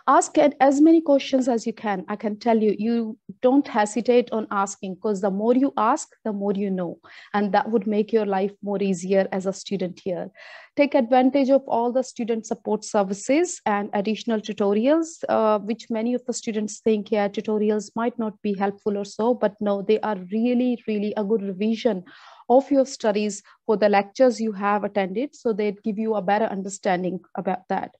Ask as many questions as you can. I can tell you, you don't hesitate on asking, because the more you ask, the more you know. And that would make your life more easier as a student here. Take advantage of all the student support services and additional tutorials, which many of the students think, yeah, tutorials might not be helpful or so, but no, they are really, really a good revision of your studies for the lectures you have attended. So they give you a better understanding about that.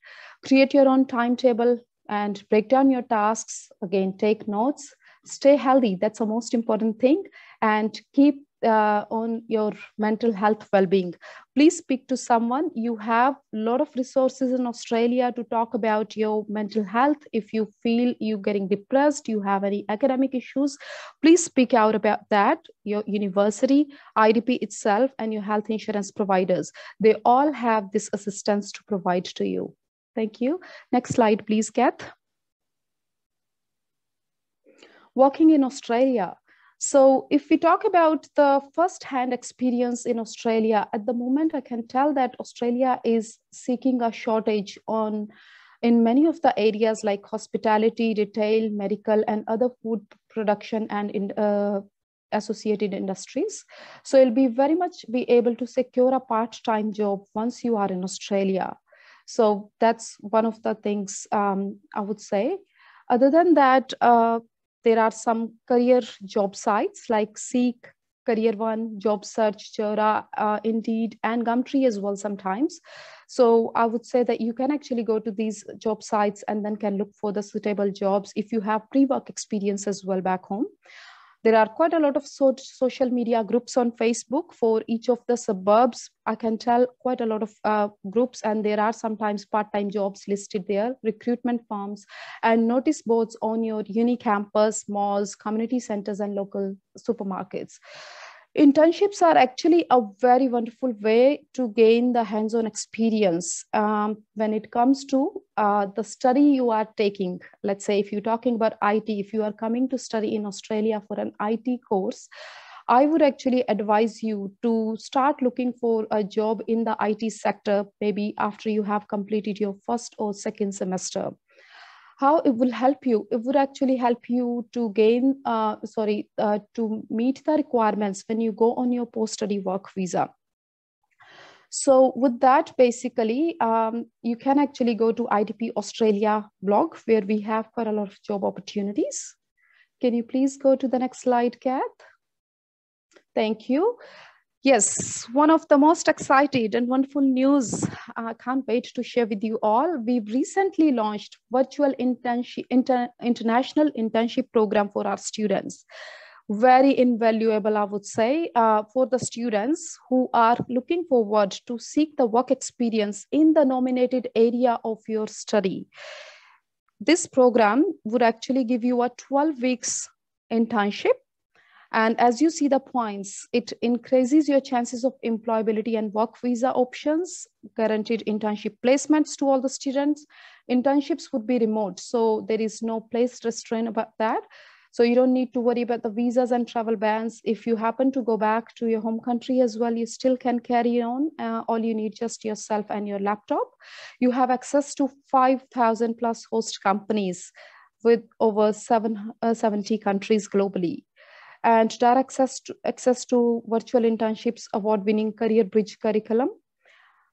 Create your own timetable and break down your tasks. Again, take notes, stay healthy. That's the most important thing. And keep on your mental health well-being. Please speak to someone. You have a lot of resources in Australia to talk about your mental health. If you feel you're getting depressed, you have any academic issues, please speak out about that. Your university, IDP itself, and your health insurance providers, they all have this assistance to provide to you. Thank you. Next slide, please, Kath. Working in Australia. So if we talk about the first-hand experience in Australia, at the moment, I can tell that Australia is seeking a shortage on in many of the areas like hospitality, retail, medical, and other food production and associated industries. So you'll be very much be able to secure a part-time job once you are in Australia. So that's one of the things I would say. Other than that, there are some career job sites like Seek, Career One, Job Search, Jura, Indeed, and Gumtree as well sometimes. So I would say that you can actually go to these job sites and then can look for the suitable jobs if you have pre-work experience as well back home. There are quite a lot of social media groups on Facebook for each of the suburbs. I can tell quite a lot of groups, and there are sometimes part-time jobs listed there, recruitment forms, and notice boards on your uni campus, malls, community centers, and local supermarkets. Internships are actually a very wonderful way to gain the hands-on experience when it comes to the study you are taking. Let's say if you're talking about IT, if you are coming to study in Australia for an IT course, I would actually advise you to start looking for a job in the IT sector, maybe after you have completed your first or second semester. How it will help you? It would actually help you to gain, to meet the requirements when you go on your post-study work visa. So with that, basically, you can actually go to IDP Australia blog, where we have quite a lot of job opportunities. Can you please go to the next slide, Kath? Thank you. Yes, one of the most excited and wonderful news I can't wait to share with you all. We've recently launched virtual international internship program for our students. Very invaluable, I would say, for the students who are looking forward to seek the work experience in the nominated area of your study. This program would actually give you a 12 weeks internship. And as you see the points, it increases your chances of employability and work visa options, guaranteed internship placements to all the students. Internships would be remote, so there is no place restraint about that. So you don't need to worry about the visas and travel bans. If you happen to go back to your home country as well, you still can carry on. All you need just yourself and your laptop. You have access to 5,000 plus host companies with over 70 countries globally. And direct access to virtual internships, award-winning Career Bridge curriculum.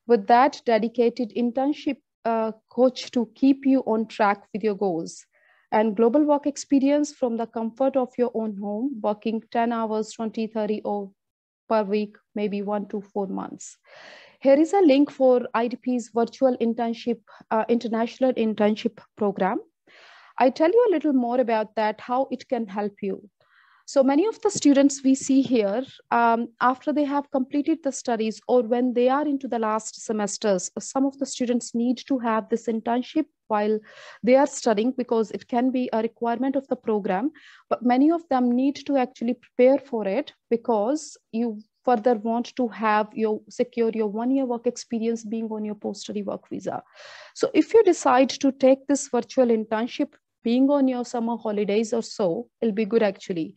With that, dedicated internship coach to keep you on track with your goals. And global work experience from the comfort of your own home, working 10 hours, 20, 30 or per week, maybe 1 to 4 months. Here is a link for IDP's virtual internship, international internship program. I tell you a little more about that, how it can help you. So many of the students we see here, after they have completed the studies or when they are into the last semesters, some of the students need to have this internship while they are studying because it can be a requirement of the program, but many of them need to actually prepare for it because you further want to have secure your 1-year work experience being on your post-study work visa. So if you decide to take this virtual internship being on your summer holidays or so, it'll be good actually.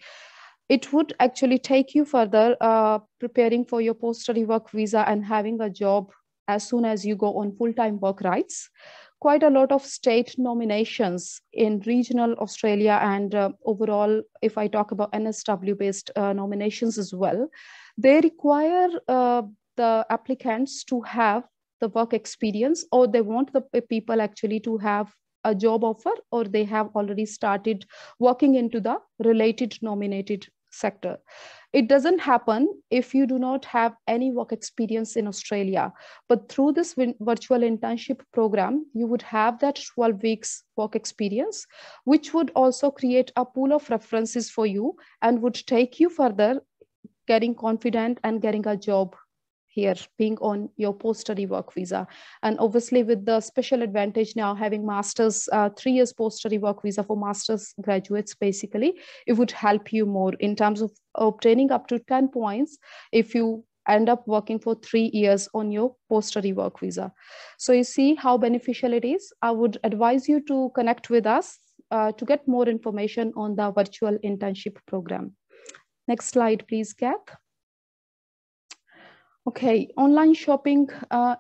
It would actually take you further preparing for your post-study work visa and having a job as soon as you go on full-time work rights. Quite a lot of state nominations in regional Australia and overall, if I talk about NSW-based nominations as well, they require the applicants to have the work experience, or they want the people actually to have a job offer, or they have already started working into the related nominated sector. It doesn't happen if you do not have any work experience in Australia, but through this virtual internship program, you would have that 12 weeks work experience, which would also create a pool of references for you and would take you further getting confident and getting a job here, being on your post-study work visa. And obviously with the special advantage now having master's, 3 years post-study work visa for master's graduates, basically, it would help you more in terms of obtaining up to 10 points if you end up working for 3 years on your post-study work visa. So you see how beneficial it is. I would advise you to connect with us to get more information on the virtual internship program. Next slide, please, Kath. Okay, online shopping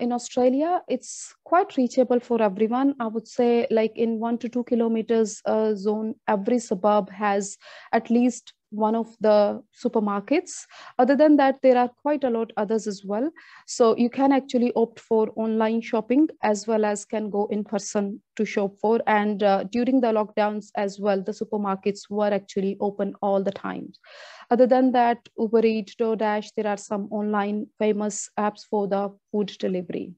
in Australia, it's quite reachable for everyone. I would say like in 1 to 2 kilometers zone, every suburb has at least one of the supermarkets. Other than that, there are quite a lot others as well. So you can actually opt for online shopping as well as can go in person to shop for. And during the lockdowns as well, the supermarkets were actually open all the time. Other than that, Uber Eats, DoorDash, there are some online famous apps for the food delivery.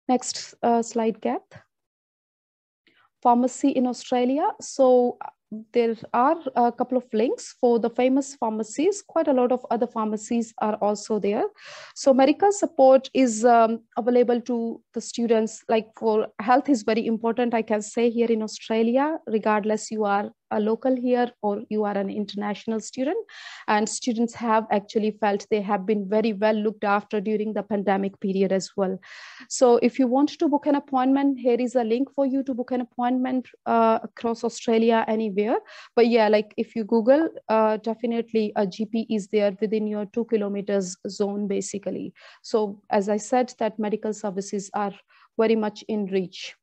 Next slide, Kath. Pharmacy in Australia. So there are a couple of links for the famous pharmacies. Quite a lot of other pharmacies are also there. So medical support is available to the students. Like for health is very important, I can say, here in Australia, regardless you are a local here or you are an international student. And students have actually felt they have been very well looked after during the pandemic period as well. So if you want to book an appointment, here is a link for you to book an appointment across Australia anywhere. But yeah, like if you Google, definitely a GP is there within your 2 kilometers zone, basically. So as I said, that medical services are very much in reach.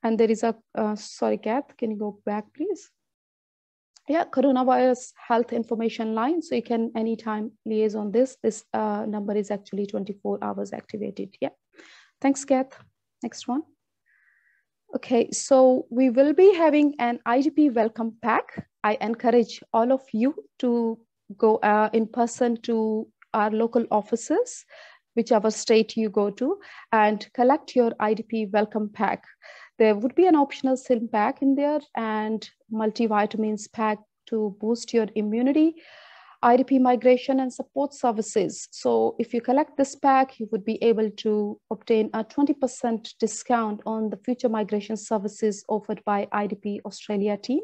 And there is a, sorry, Kath, can you go back, please? Yeah, coronavirus health information line. So you can anytime liaise on this. This number is actually 24 hours activated. Yeah, thanks, Kath. Next one. Okay, so we will be having an IDP Welcome Pack. I encourage all of you to go in person to our local offices, whichever state you go to, and collect your IDP Welcome Pack. There would be an optional SIM pack in there and multivitamins pack to boost your immunity, IDP migration and support services. So if you collect this pack, you would be able to obtain a 20% discount on the future migration services offered by IDP Australia team.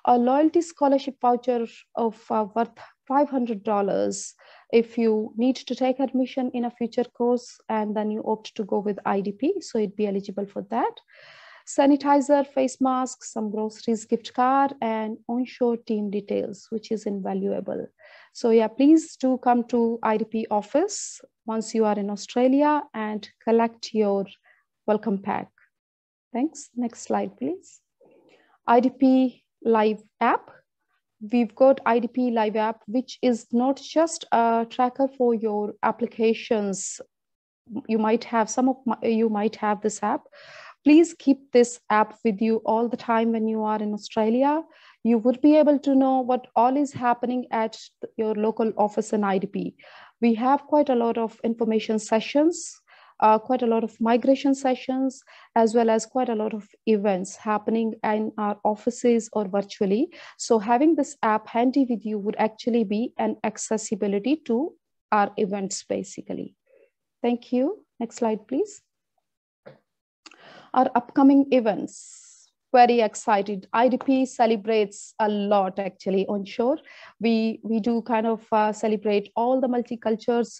A loyalty scholarship voucher of worth $500 if you need to take admission in a future course and then you opt to go with IDP, so you'd be eligible for that. Sanitizer, face masks, some groceries, gift card, and onshore team details, which is invaluable. So yeah, please do come to IDP office once you are in Australia and collect your welcome pack. Thanks. Next slide, please. IDP Live App. We've got IDP Live App, which is not just a tracker for your applications. You might have you might have this app. Please keep this app with you all the time when you are in Australia. You would be able to know what all is happening at your local office in IDP. We have quite a lot of information sessions, quite a lot of migration sessions, as well as quite a lot of events happening in our offices or virtually. So having this app handy with you would actually be an accessibility to our events, basically. Thank you. Next slide, please. Our upcoming events, very excited. IDP celebrates a lot actually onshore. We do kind of celebrate all the multicultures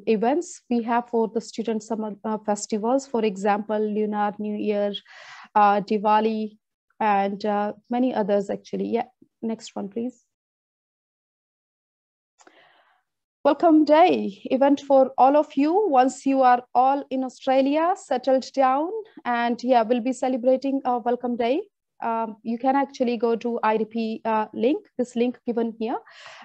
events we have for the student summer festivals. For example, Lunar New Year, Diwali, and many others actually. Yeah, next one, please. Welcome Day event for all of you once you are all in Australia, settled down, and yeah, we'll be celebrating our Welcome Day. You can actually go to IDP link, this link given here,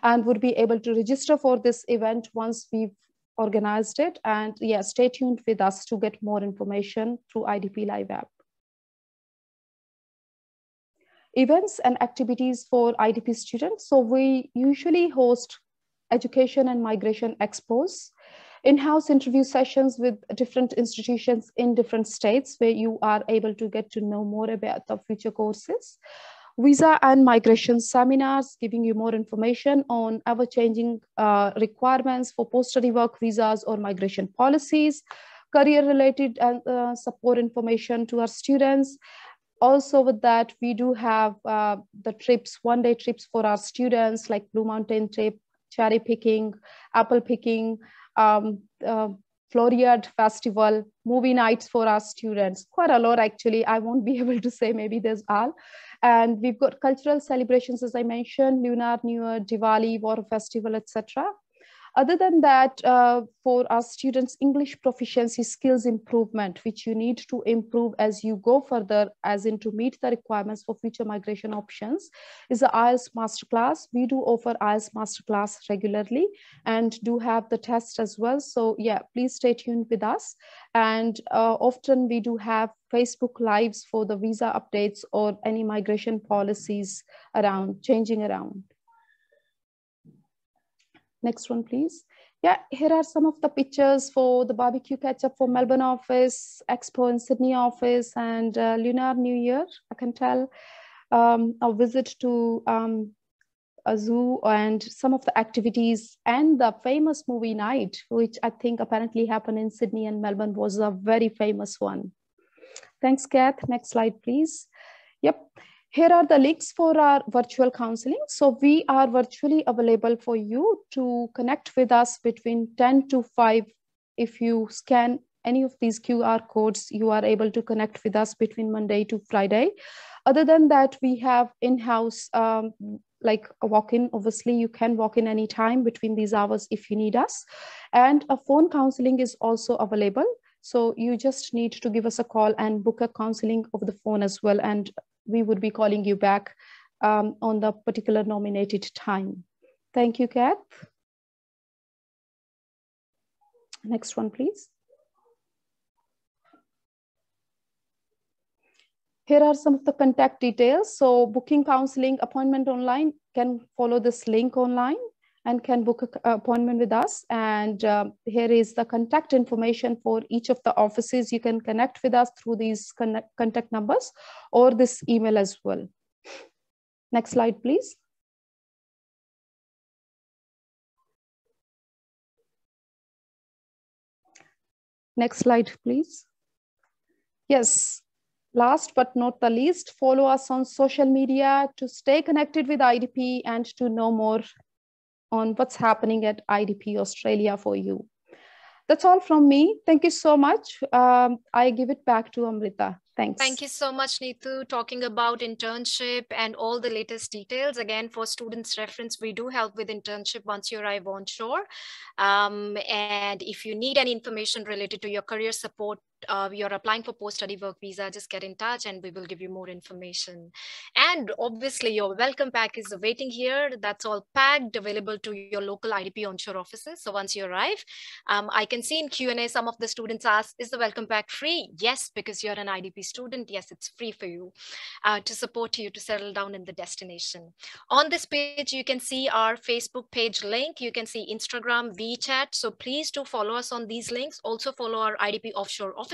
and would be able to register for this event once we've organized it. And yeah, stay tuned with us to get more information through IDP Live App. Events and activities for IDP students. So we usually host education and migration expos, in-house interview sessions with different institutions in different states where you are able to get to know more about the future courses, visa and migration seminars, giving you more information on ever-changing requirements for post-study work visas or migration policies, career-related support information to our students. Also with that, we do have the trips, one-day trips for our students like Blue Mountain trip, cherry picking, apple picking, Floriad Festival, movie nights for our students. Quite a lot actually. I won't be able to say, maybe there's all. And we've got cultural celebrations, as I mentioned, Lunar New Year, Diwali, Water Festival, etc. Other than that, for our students, English proficiency skills improvement, which you need to improve as you go further, as in to meet the requirements for future migration options, is the IELTS Masterclass. We do offer IELTS Masterclass regularly and do have the test as well. So yeah, please stay tuned with us. And often we do have Facebook Lives for the visa updates or any migration policies around, changing around. Next one, please. Yeah, here are some of the pictures for the barbecue ketchup for Melbourne office, Expo in Sydney office, and Lunar New Year. I can tell a visit to a zoo and some of the activities, and the famous movie night, which I think apparently happened in Sydney and Melbourne, was a very famous one. Thanks, Kath. Next slide, please. Yep. Here are the links for our virtual counseling. So we are virtually available for you to connect with us between 10 to 5. If you scan any of these QR codes, you are able to connect with us between Monday to Friday. Other than that, we have in-house, like a walk-in. Obviously, you can walk in any time between these hours if you need us. And a phone counseling is also available. So you just need to give us a call and book a counseling over the phone as well. And we would be calling you back on the particular nominated time. Thank you, Kath. Next one, please. Here are some of the contact details. So booking counseling appointment online, can follow this link online and can book an appointment with us. And here is the contact information for each of the offices. You can connect with us through these contact numbers or this email as well. Next slide, please. Next slide, please. Yes. Last but not the least, follow us on social media to stay connected with IDP and to know more on what's happening at IDP Australia for you. That's all from me. Thank you so much. I give it back to Amrita. Thanks. Thank you so much, Neetu. Talking about internship and all the latest details. Again, for students' reference, we do help with internship once you arrive onshore. And if you need any information related to your career support, you're applying for post-study work visa, just get in touch and we will give you more information. And obviously your welcome pack is awaiting here. That's all packed, available to your local IDP onshore offices. So once you arrive, I can see in Q&A, some of the students ask, is the welcome pack free? Yes, because you're an IDP student. Yes, it's free for you to support you to settle down in the destination. On this page, you can see our Facebook page link. You can see Instagram, VIĽT. So please do follow us on these links. Also follow our IDP offshore offices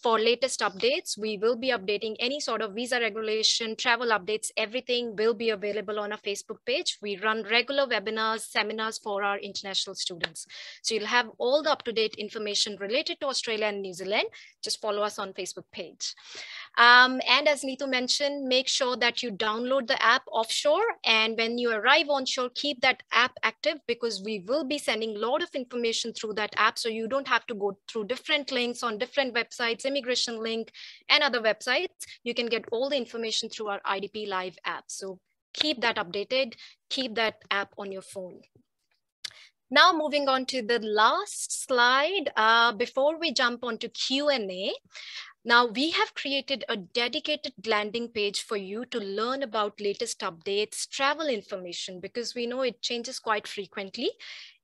for latest updates. We will be updating any sort of visa regulation, travel updates, everything will be available on our Facebook page. We run regular webinars, seminars for our international students. So you'll have all the up-to-date information related to Australia and New Zealand. Just follow us on Facebook page. And as Neetu mentioned, make sure that you download the app offshore. And when you arrive onshore, keep that app active because we will be sending a lot of information through that app. So you don't have to go through different links on different websites, immigration link and other websites. You can get all the information through our IDP Live app. So keep that updated, keep that app on your phone. Now moving on to the last slide, before we jump onto Q&A. Now we have created a dedicated landing page for you to learn about latest updates, travel information, because we know it changes quite frequently.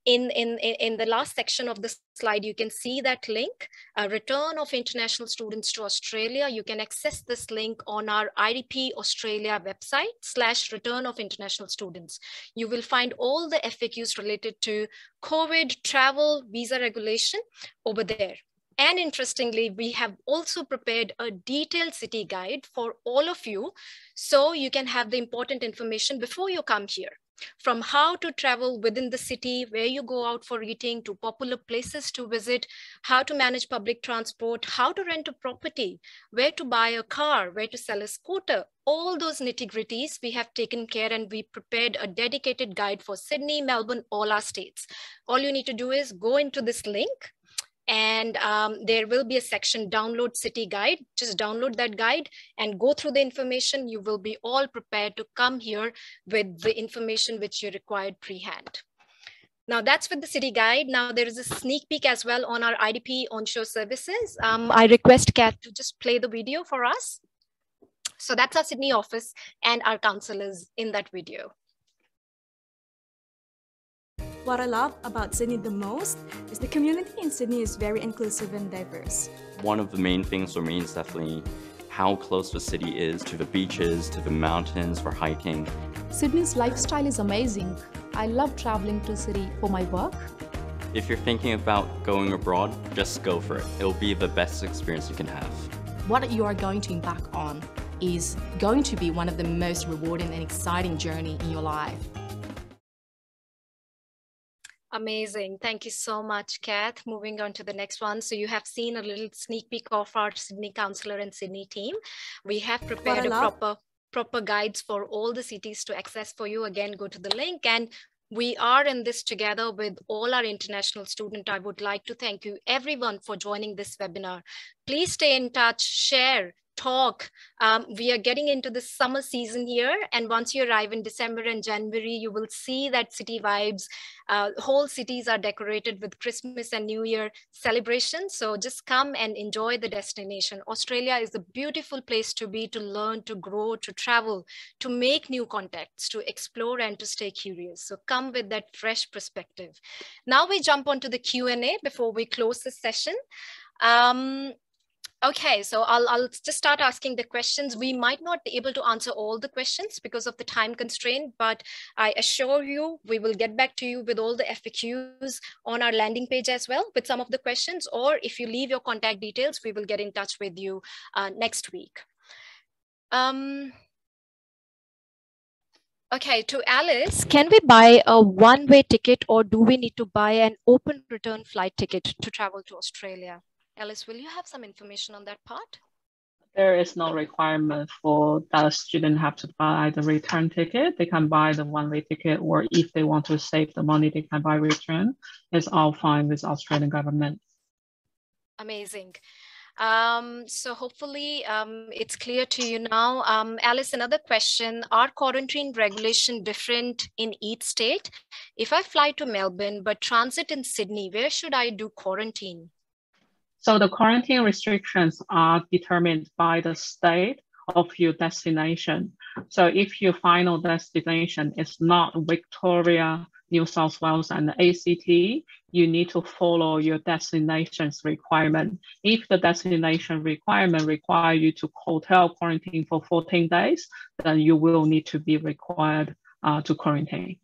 In the last section of the slide, you can see that link, return of international students to Australia. You can access this link on our IDP Australia website /return of international students. You will find all the FAQs related to COVID, travel, visa regulation over there. And interestingly, we have also prepared a detailed city guide for all of you, so you can have the important information before you come here. From how to travel within the city, where you go out for eating, to popular places to visit, how to manage public transport, how to rent a property, where to buy a car, where to sell a scooter, all those nitty-gritties we have taken care, and we prepared a dedicated guide for Sydney, Melbourne, all our states. All you need to do is go into this link, and there will be a section, download city guide. Just download that guide and go through the information. You will be all prepared to come here with the information which you required pre-hand. Now that's with the city guide. Now there is a sneak peek as well on our IDP onshore services. I request Kat to just play the video for us. So that's our Sydney office and our counselors in that video. What I love about Sydney the most is the community in Sydney is very inclusive and diverse. One of the main things for me is definitely how close the city is to the beaches, to the mountains for hiking. Sydney's lifestyle is amazing. I love traveling to city for my work. If you're thinking about going abroad, just go for it. It'll be the best experience you can have. What you are going to embark on is going to be one of the most rewarding and exciting journey in your life. Amazing. Thank you so much, Kath. Moving on to the next one. So you have seen a little sneak peek of our Sydney counselor and Sydney team. We have prepared proper guides for all the cities to access for you. Again, go to the link, and we are in this together with all our international students. I would like to thank you everyone for joining this webinar. Please stay in touch, share, talk. We are getting into the summer season here, and once you arrive in December and January, you will see that city vibes. Whole cities are decorated with Christmas and New Year celebrations. So just come and enjoy the destination. Australia is a beautiful place to be, to learn, to grow, to travel, to make new contacts, to explore, and to stay curious. So come with that fresh perspective. Now we jump onto the Q&A before we close this session. Okay, so I'll just start asking the questions. We might not be able to answer all the questions because of the time constraint, but I assure you, we will get back to you with all the FAQs on our landing page as well with some of the questions, or if you leave your contact details, we will get in touch with you next week. Okay, to Alice, can we buy a one-way ticket, or do we need to buy an open return flight ticket to travel to Australia? Alice, will you have some information on that part? There is no requirement for that student have to buy the return ticket. They can buy the one-way ticket, or if they want to save the money, they can buy return. It's all fine with Australian government. Amazing. So hopefully it's clear to you now. Alice, another question. Are quarantine regulation different in each state? If I fly to Melbourne but transit in Sydney, where should I do quarantine? So the quarantine restrictions are determined by the state of your destination. So if your final destination is not Victoria, New South Wales, and the ACT, you need to follow your destination's requirement. If the destination requirement require you to hotel quarantine for 14 days, then you will need to be required to quarantine.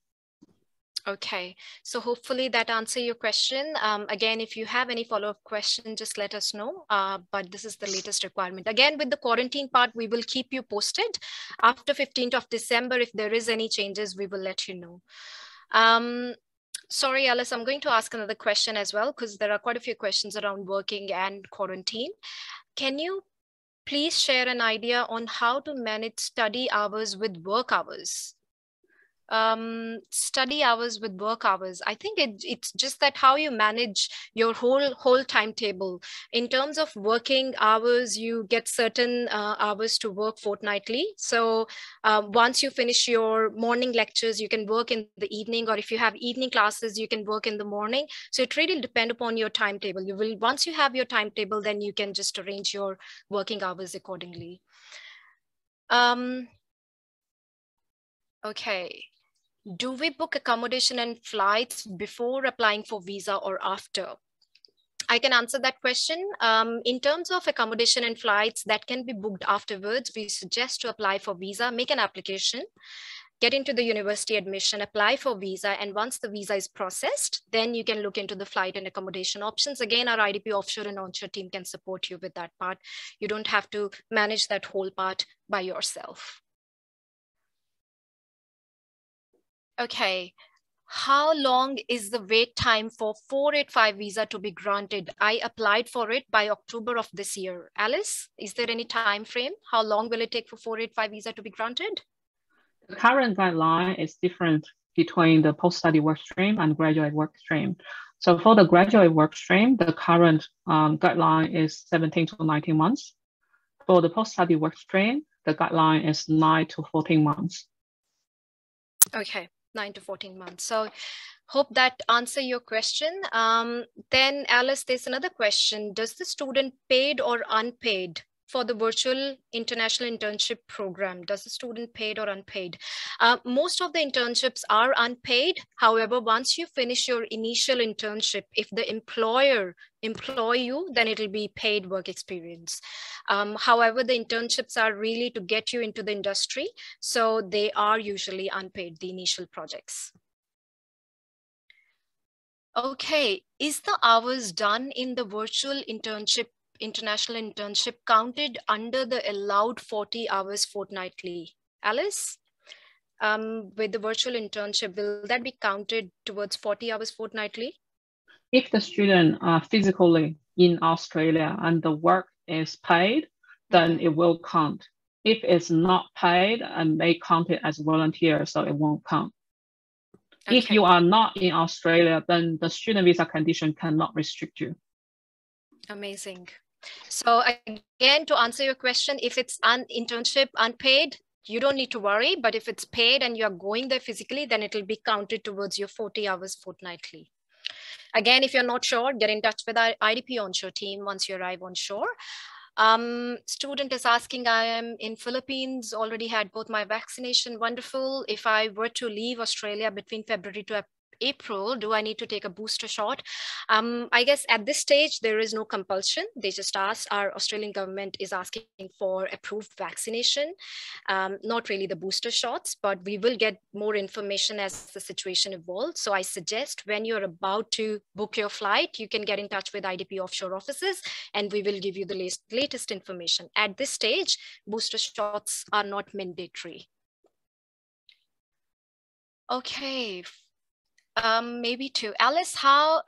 Okay, so hopefully that answers your question. Again, if you have any follow-up question, just let us know. But this is the latest requirement. Again, with the quarantine part, we will keep you posted. After 15th of December, if there is any changes, we will let you know. Sorry, Alice, I'm going to ask another question as well, because there are quite a few questions around working and quarantine. Can you please share an idea on how to manage study hours with work hours? Study hours with work hours. I think it's just that how you manage your whole timetable. In terms of working hours, you get certain hours to work fortnightly. So once you finish your morning lectures, you can work in the evening, or if you have evening classes, you can work in the morning. So it really depends upon your timetable. Once you have your timetable, then you can just arrange your working hours accordingly. Okay. Do we book accommodation and flights before applying for visa or after? I can answer that question. In terms of accommodation and flights, that can be booked afterwards. We suggest to apply for visa, make an application, get into the university admission, apply for visa, and once the visa is processed, then you can look into the flight and accommodation options. Again, our IDP offshore and onshore team can support you with that part. You don't have to manage that whole part by yourself. Okay, how long is the wait time for 485 visa to be granted? I applied for it by October of this year. Alice, is there any time frame? How long will it take for 485 visa to be granted? The current guideline is different between the post-study work stream and graduate work stream. So for the graduate work stream, the current guideline is 17 to 19 months. For the post-study work stream, the guideline is 9 to 14 months. Okay. 9 to 14 months. So hope that answer your question. Then Alice, there's another question. Does the student paid or unpaid for the virtual international internship program? Does the student paid or unpaid? Most of the internships are unpaid. However, once you finish your initial internship, if the employer employ you, then it'll be paid work experience. However, the internships are really to get you into the industry. So they are usually unpaid, the initial projects. Okay, is the hours done in the virtual international internship counted under the allowed 40 hours fortnightly? Alice, with the virtual internship, will that be counted towards 40 hours fortnightly? If the student are physically in Australia and the work is paid, then it will count. If it's not paid, and may count it as volunteer, so it won't count. Okay. If you are not in Australia, then the student visa condition cannot restrict you. Amazing. So again, to answer your question, if it's an internship unpaid, you don't need to worry. But if it's paid and you're going there physically, then it will be counted towards your 40 hours fortnightly. Again, if you're not sure, get in touch with our IDP onshore team once you arrive on shore. Student is asking, I am in Philippines, already had both my vaccination, wonderful. If I were to leave Australia between February to April, do I need to take a booster shot? I guess at this stage, there is no compulsion. They just asked, our Australian government is asking for approved vaccination, not really the booster shots, but we will get more information as the situation evolves. So I suggest when you're about to book your flight, you can get in touch with IDP offshore offices and we will give you the latest information. At this stage, booster shots are not mandatory. Okay. Maybe to Alice, how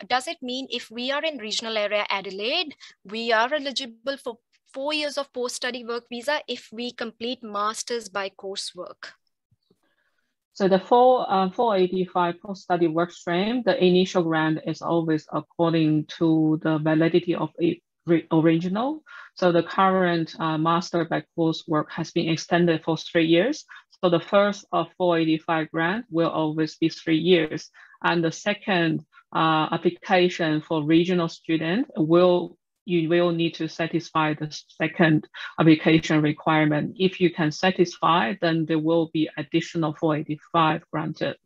does it mean if we are in regional area Adelaide, we are eligible for 4 years of post-study work visa if we complete masters by coursework? So the 485 post-study work stream, the initial grant is always according to the validity of a original. So the current master by coursework has been extended for 3 years. So the first of 485 grant will always be 3 years. And the second application for regional student you will need to satisfy the second application requirement. If you can satisfy, then there will be additional 485 granted.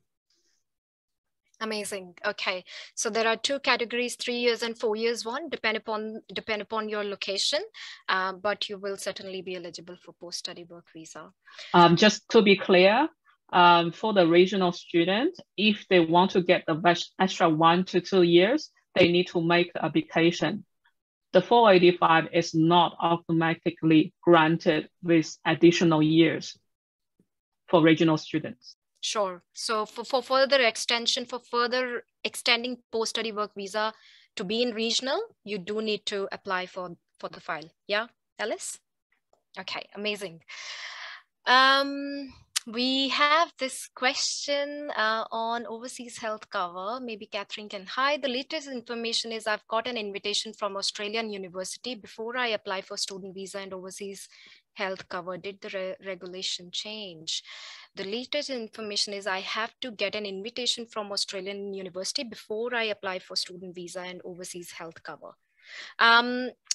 Amazing. Okay, so there are 2 categories, 3 years and 4 years one, depend upon your location, but you will certainly be eligible for post-study work visa. Just to be clear, for the regional student, if they want to get the extra 1 to 2 years, they need to make the application. The 485 is not automatically granted with additional years for regional students. Sure. So for further extension, for further extending post-study work visa to be in regional, you do need to apply for the file. Yeah, Alice? Okay, amazing. We have this question on overseas health cover. Maybe Catherine can. Hi, the latest information is I've got an invitation from Australian University before I apply for student visa and overseas health cover. Did the regulation change? The latest information is I have to get an invitation from Australian University before I apply for student visa and overseas health cover.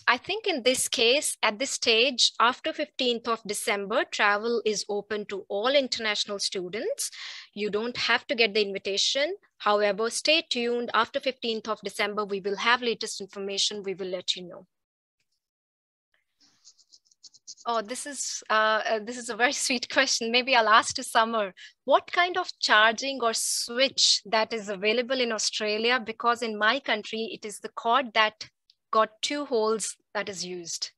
I think in this case, at this stage, after 15th of December, travel is open to all international students. You don't have to get the invitation. However, stay tuned. After 15th of December, we will have latest information. We will let you know. Oh, this is a very sweet question. Maybe I'll ask to Summer. What kind of charging or switch that is available in Australia? Because in my country, it is the cord that got 2 holes that is used.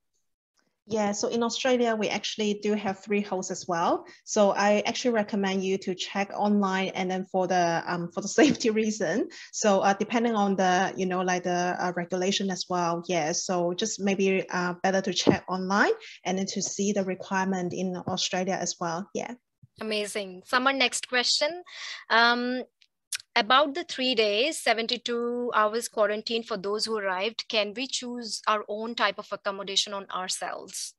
Yeah, so in Australia, we actually do have 3 holes as well. So I actually recommend you to check online, and then for the safety reason. So depending on the, like the regulation as well. Yeah, so just maybe better to check online and then to see the requirement in Australia as well. Yeah. Amazing. Summer, next question. About the 3 days, 72 hours quarantine for those who arrived, can we choose our own type of accommodation on ourselves?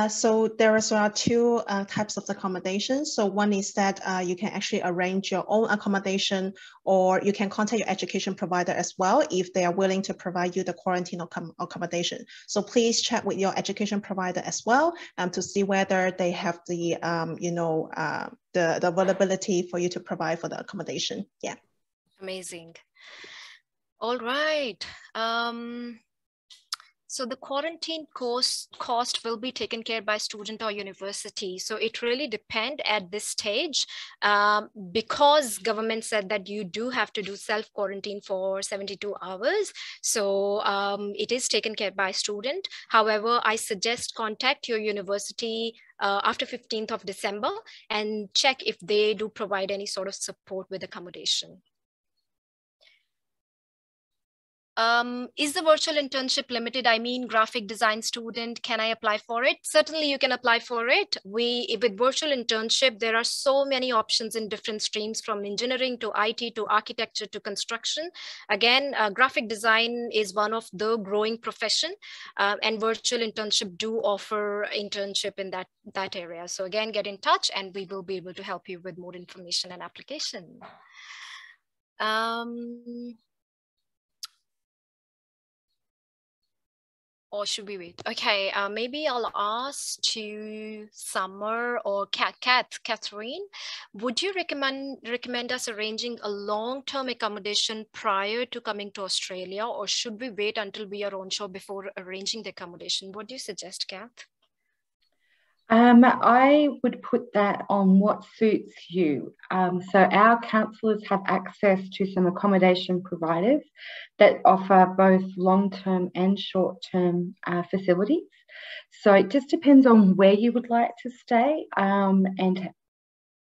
So there are two types of accommodation. So one is that you can actually arrange your own accommodation, or you can contact your education provider as well if they are willing to provide you the quarantine accommodation. So please check with your education provider as well to see whether they have the the availability for you to provide for the accommodation. Yeah. Amazing. All right. So the quarantine cost will be taken care by student or university. So it really depends at this stage because government said that you do have to do self-quarantine for 72 hours. So it is taken care by student. However, I suggest contact your university after 15th of December and check if they do provide any sort of support with accommodation. Is the virtual internship limited? I mean, graphic design student, can I apply for it? Certainly you can apply for it. With virtual internship, there are so many options in different streams, from engineering to IT to architecture to construction. Again, graphic design is one of the growing profession, and virtual internship do offer internship in that area. So again, get in touch and we will be able to help you with more information and application. Or should we wait? Okay, maybe I'll ask to Summer or Catherine. Would you recommend us arranging a long-term accommodation prior to coming to Australia, or should we wait until we are onshore before arranging the accommodation? What do you suggest, Kath? I would put that on what suits you. So our counsellors have access to some accommodation providers that offer both long-term and short-term facilities. So it just depends on where you would like to stay and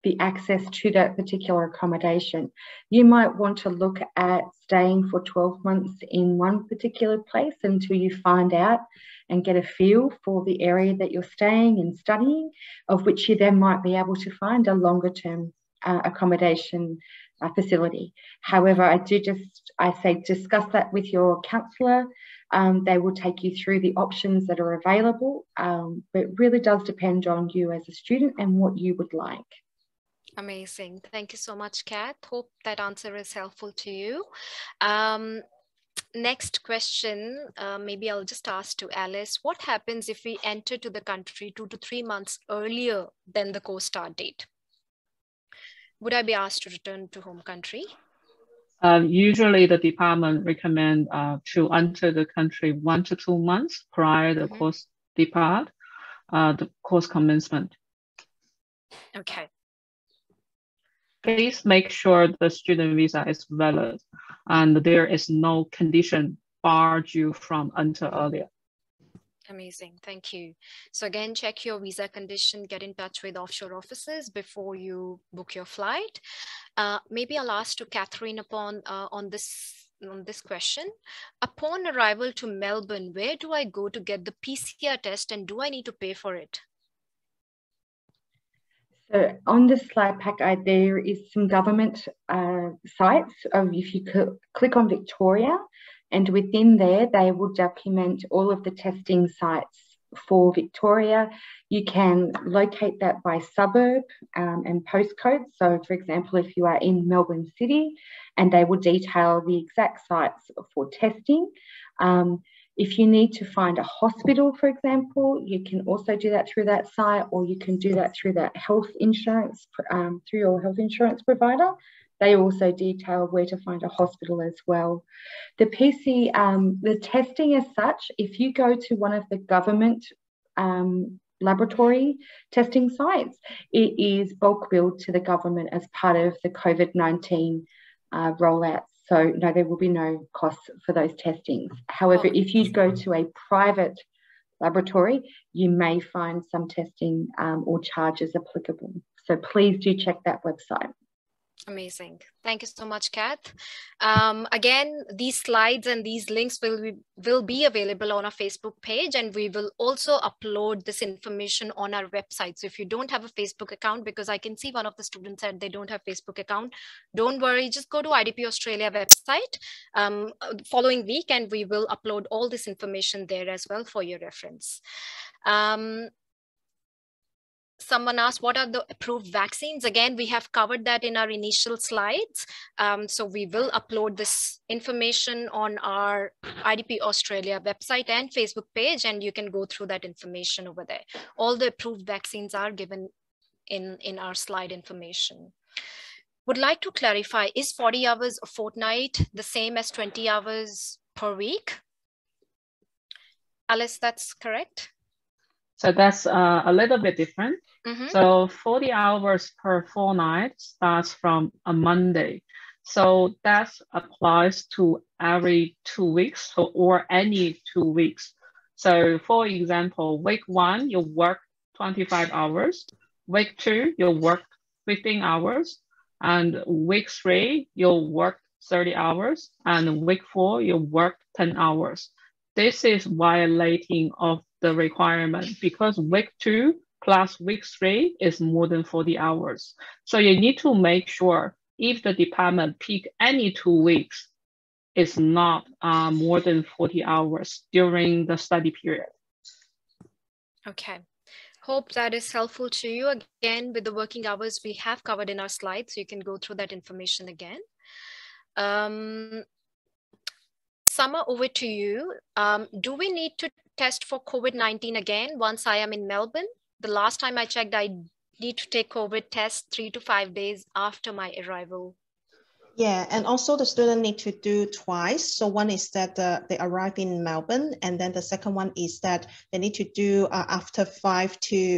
the access to that particular accommodation. You might want to look at staying for 12 months in one particular place until you find out and get a feel for the area that you're staying and studying, of which you then might be able to find a longer term accommodation facility. However, I say discuss that with your counsellor. They will take you through the options that are available, but it really does depend on you as a student and what you would like. Amazing. Thank you so much, Kat. Hope that answer is helpful to you. Next question, maybe I'll just ask to Alice. What happens if we enter to the country 2 to 3 months earlier than the course start date? Would I be asked to return to home country? Usually the department recommend to enter the country 1 to 2 months prior to the course depart, the course commencement. Okay. Please make sure the student visa is valid and there is no condition barred you from enter earlier. Amazing, thank you. So again, check your visa condition, get in touch with offshore offices before you book your flight. Maybe I'll ask to Catherine on this question. Upon arrival to Melbourne, where do I go to get the PCR test, and do I need to pay for it? So on the slide pack, there is some government sites. If you click on Victoria, and within there, they will document all of the testing sites for Victoria. You can locate that by suburb and postcode. So for example, if you are in Melbourne City, and they will detail the exact sites for testing. If you need to find a hospital, for example, you can also do that through that site, or you can do that through that health insurance, through your health insurance provider. They also detail where to find a hospital as well. The testing as such, if you go to one of the government laboratory testing sites, it is bulk billed to the government as part of the COVID-19 rollout. So no, there will be no costs for those testings. However, if you go to a private laboratory, you may find some testing or charges applicable. So please do check that website. Amazing. Thank you so much, Kath. Again, these slides and these links will be available on our Facebook page, and we will also upload this information on our website. So if you don't have a Facebook account, because I can see one of the students said they don't have Facebook account, don't worry, just go to IDP Australia website following week, and we will upload all this information there as well for your reference. Someone asked, what are the approved vaccines? Again, we have covered that in our initial slides. So we will upload this information on our IDP Australia website and Facebook page, and you can go through that information over there. All the approved vaccines are given in our slide information. Would like to clarify, is 40 hours a fortnight the same as 20 hours per week? Alice, that's correct? So that's a little bit different. Mm-hmm. So 40 hours per fortnight starts from a Monday. So that applies to every 2 weeks or any 2 weeks. So for example, week 1, you work 25 hours. Week 2, you work 15 hours. And week 3, you'll work 30 hours. And week 4, you work 10 hours. This is violating of the requirement because week 2 plus week 3 is more than 40 hours. So you need to make sure if the department pick any 2 weeks, it's not more than 40 hours during the study period. Okay. Hope that is helpful to you. Again, with the working hours we have covered in our slides, so you can go through that information again. Summer, over to you. Do we need to test for COVID-19 again once I am in Melbourne? The last time I checked, I need to take COVID test 3 to 5 days after my arrival. Yeah, and also the student need to do twice. So one is that they arrive in Melbourne, and then the second one is that they need to do after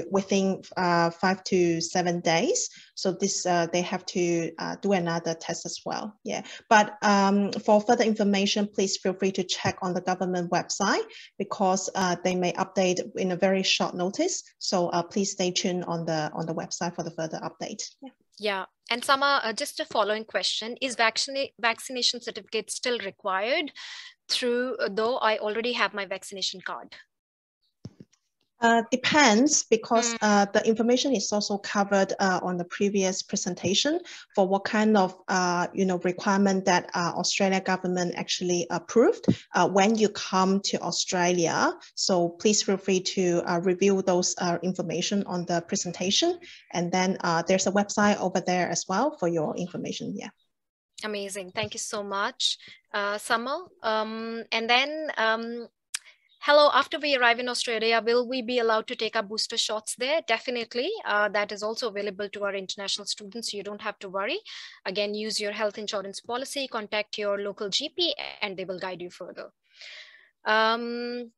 within 5 to 7 days. So this they have to do another test as well. Yeah, but for further information, please feel free to check on the government website because they may update in a very short notice. So please stay tuned on the website for the further update. Yeah. Yeah, and Sama, just a following question, is vaccination certificate still required though I already have my vaccination card? Depends because the information is also covered on the previous presentation for what kind of requirement that Australia government actually approved when you come to Australia. So please feel free to review those information on the presentation, and then there's a website over there as well for your information. Yeah. Amazing, thank you so much, Samal. And then. Hello, after we arrive in Australia, will we be allowed to take our booster shots there? Definitely. That is also available to our international students, so you don't have to worry. Again, use your health insurance policy, contact your local GP, and they will guide you further. Can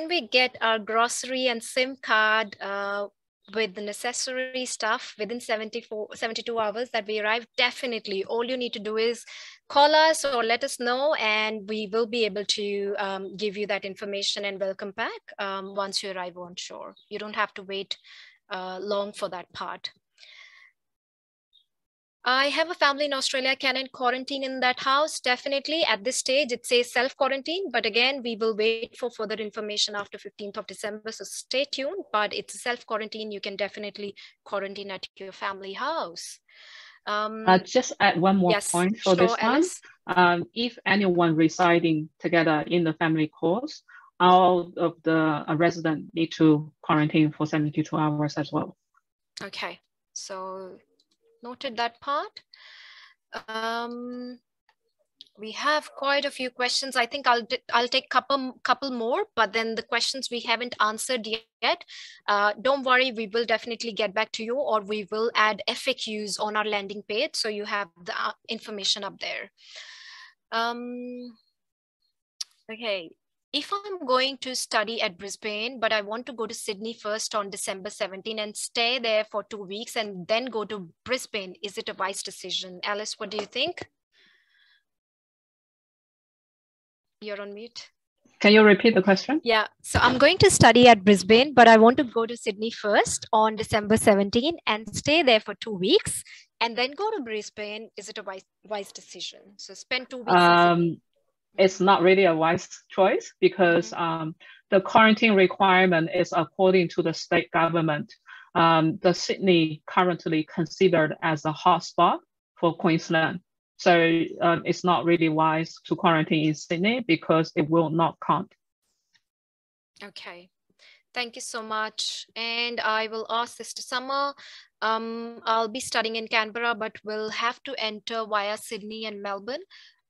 we get our grocery and SIM card with the necessary stuff within 72 hours that we arrive? Definitely. All you need to do is call us or let us know, and we will be able to give you that information and welcome pack once you arrive on shore. You don't have to wait long for that part. I have a family in Australia. Can I quarantine in that house? Definitely. At this stage, it says self-quarantine, but again, we will wait for further information after 15th of December. So stay tuned, but it's a self-quarantine. You can definitely quarantine at your family house. Just add one more point for this one. If anyone residing together in the family course, all of the resident need to quarantine for 72 hours as well. Okay, so noted that part. We have quite a few questions. I think I'll take couple more, but then the questions we haven't answered yet. Don't worry, we will definitely get back to you, or we will add FAQs on our landing page so you have the information up there. Okay. If I'm going to study at Brisbane, but I want to go to Sydney first on December 17 and stay there for 2 weeks and then go to Brisbane, is it a wise decision? Alice, what do you think? You're on mute. Can you repeat the question? Yeah, so I'm going to study at Brisbane, but I want to go to Sydney first on December 17 and stay there for 2 weeks and then go to Brisbane, is it a wise decision? So spend 2 weeks in Sydney. It's not really a wise choice because the quarantine requirement is according to the state government. The Sydney currently considered as a hotspot for Queensland. So it's not really wise to quarantine in Sydney because it will not count. Okay, thank you so much. And I will ask Sister Summer, I'll be studying in Canberra, but will have to enter via Sydney and Melbourne.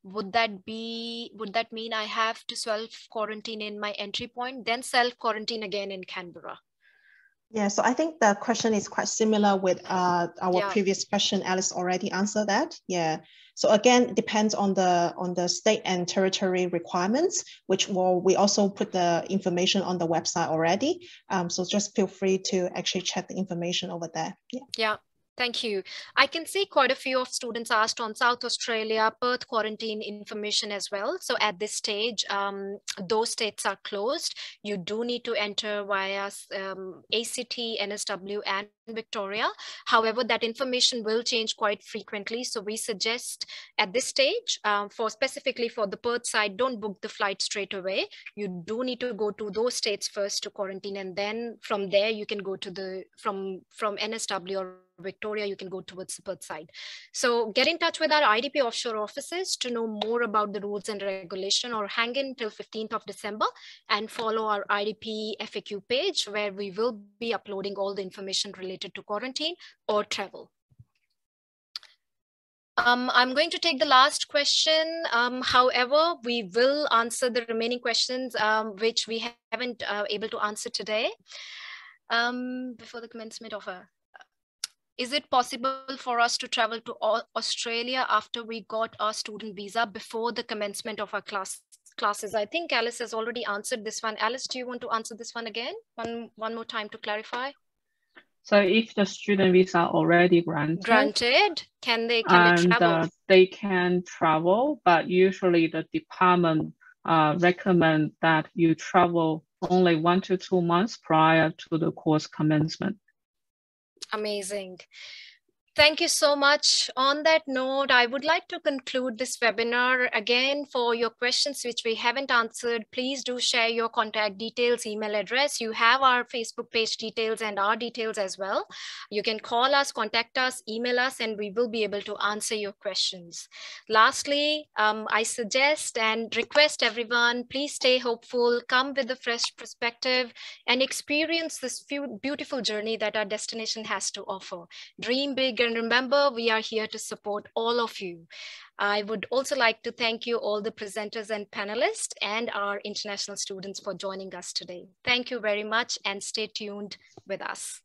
Would that mean I have to self-quarantine in my entry point, then self-quarantine again in Canberra? Yeah, so I think the question is quite similar with our previous question. Alice already answered that. Yeah. So again, it depends on the state and territory requirements, which we also put the information on the website already. So just feel free to actually check the information over there. Yeah. Thank you. I can see quite a few of students asked on South Australia, Perth quarantine information as well. So at this stage, those states are closed. You do need to enter via ACT, NSW, and Victoria. However, that information will change quite frequently. So we suggest at this stage, specifically for the Perth side, don't book the flight straight away. You do need to go to those states first to quarantine, and then from there you can go to from NSW or Victoria, you can go towards the Perth side. So get in touch with our IDP offshore offices to know more about the rules and regulation, or hang in till 15th of December and follow our IDP FAQ page, where we will be uploading all the information related to quarantine or travel. I'm going to take the last question. However, we will answer the remaining questions which we haven't able to answer today. Before the commencement of is it possible for us to travel to Australia after we got our student visa before the commencement of our classes? I think Alice has already answered this one. Alice, do you want to answer this one again? One more time to clarify. So if the student visa already granted, can they travel? They can travel, but usually the department recommend that you travel only 1 to 2 months prior to the course commencement. Amazing. Thank you so much. On that note, I would like to conclude this webinar. Again, for your questions which we haven't answered, please do share your contact details, email address. You have our Facebook page details and our details as well. You can call us, contact us, email us, and we will be able to answer your questions. Lastly, I suggest and request everyone, please stay hopeful, come with a fresh perspective, and experience this beautiful journey that our destination has to offer. Dream big, and remember, we are here to support all of you. I would also like to thank you, all the presenters and panelists, and our international students for joining us today. Thank you very much, and stay tuned with us.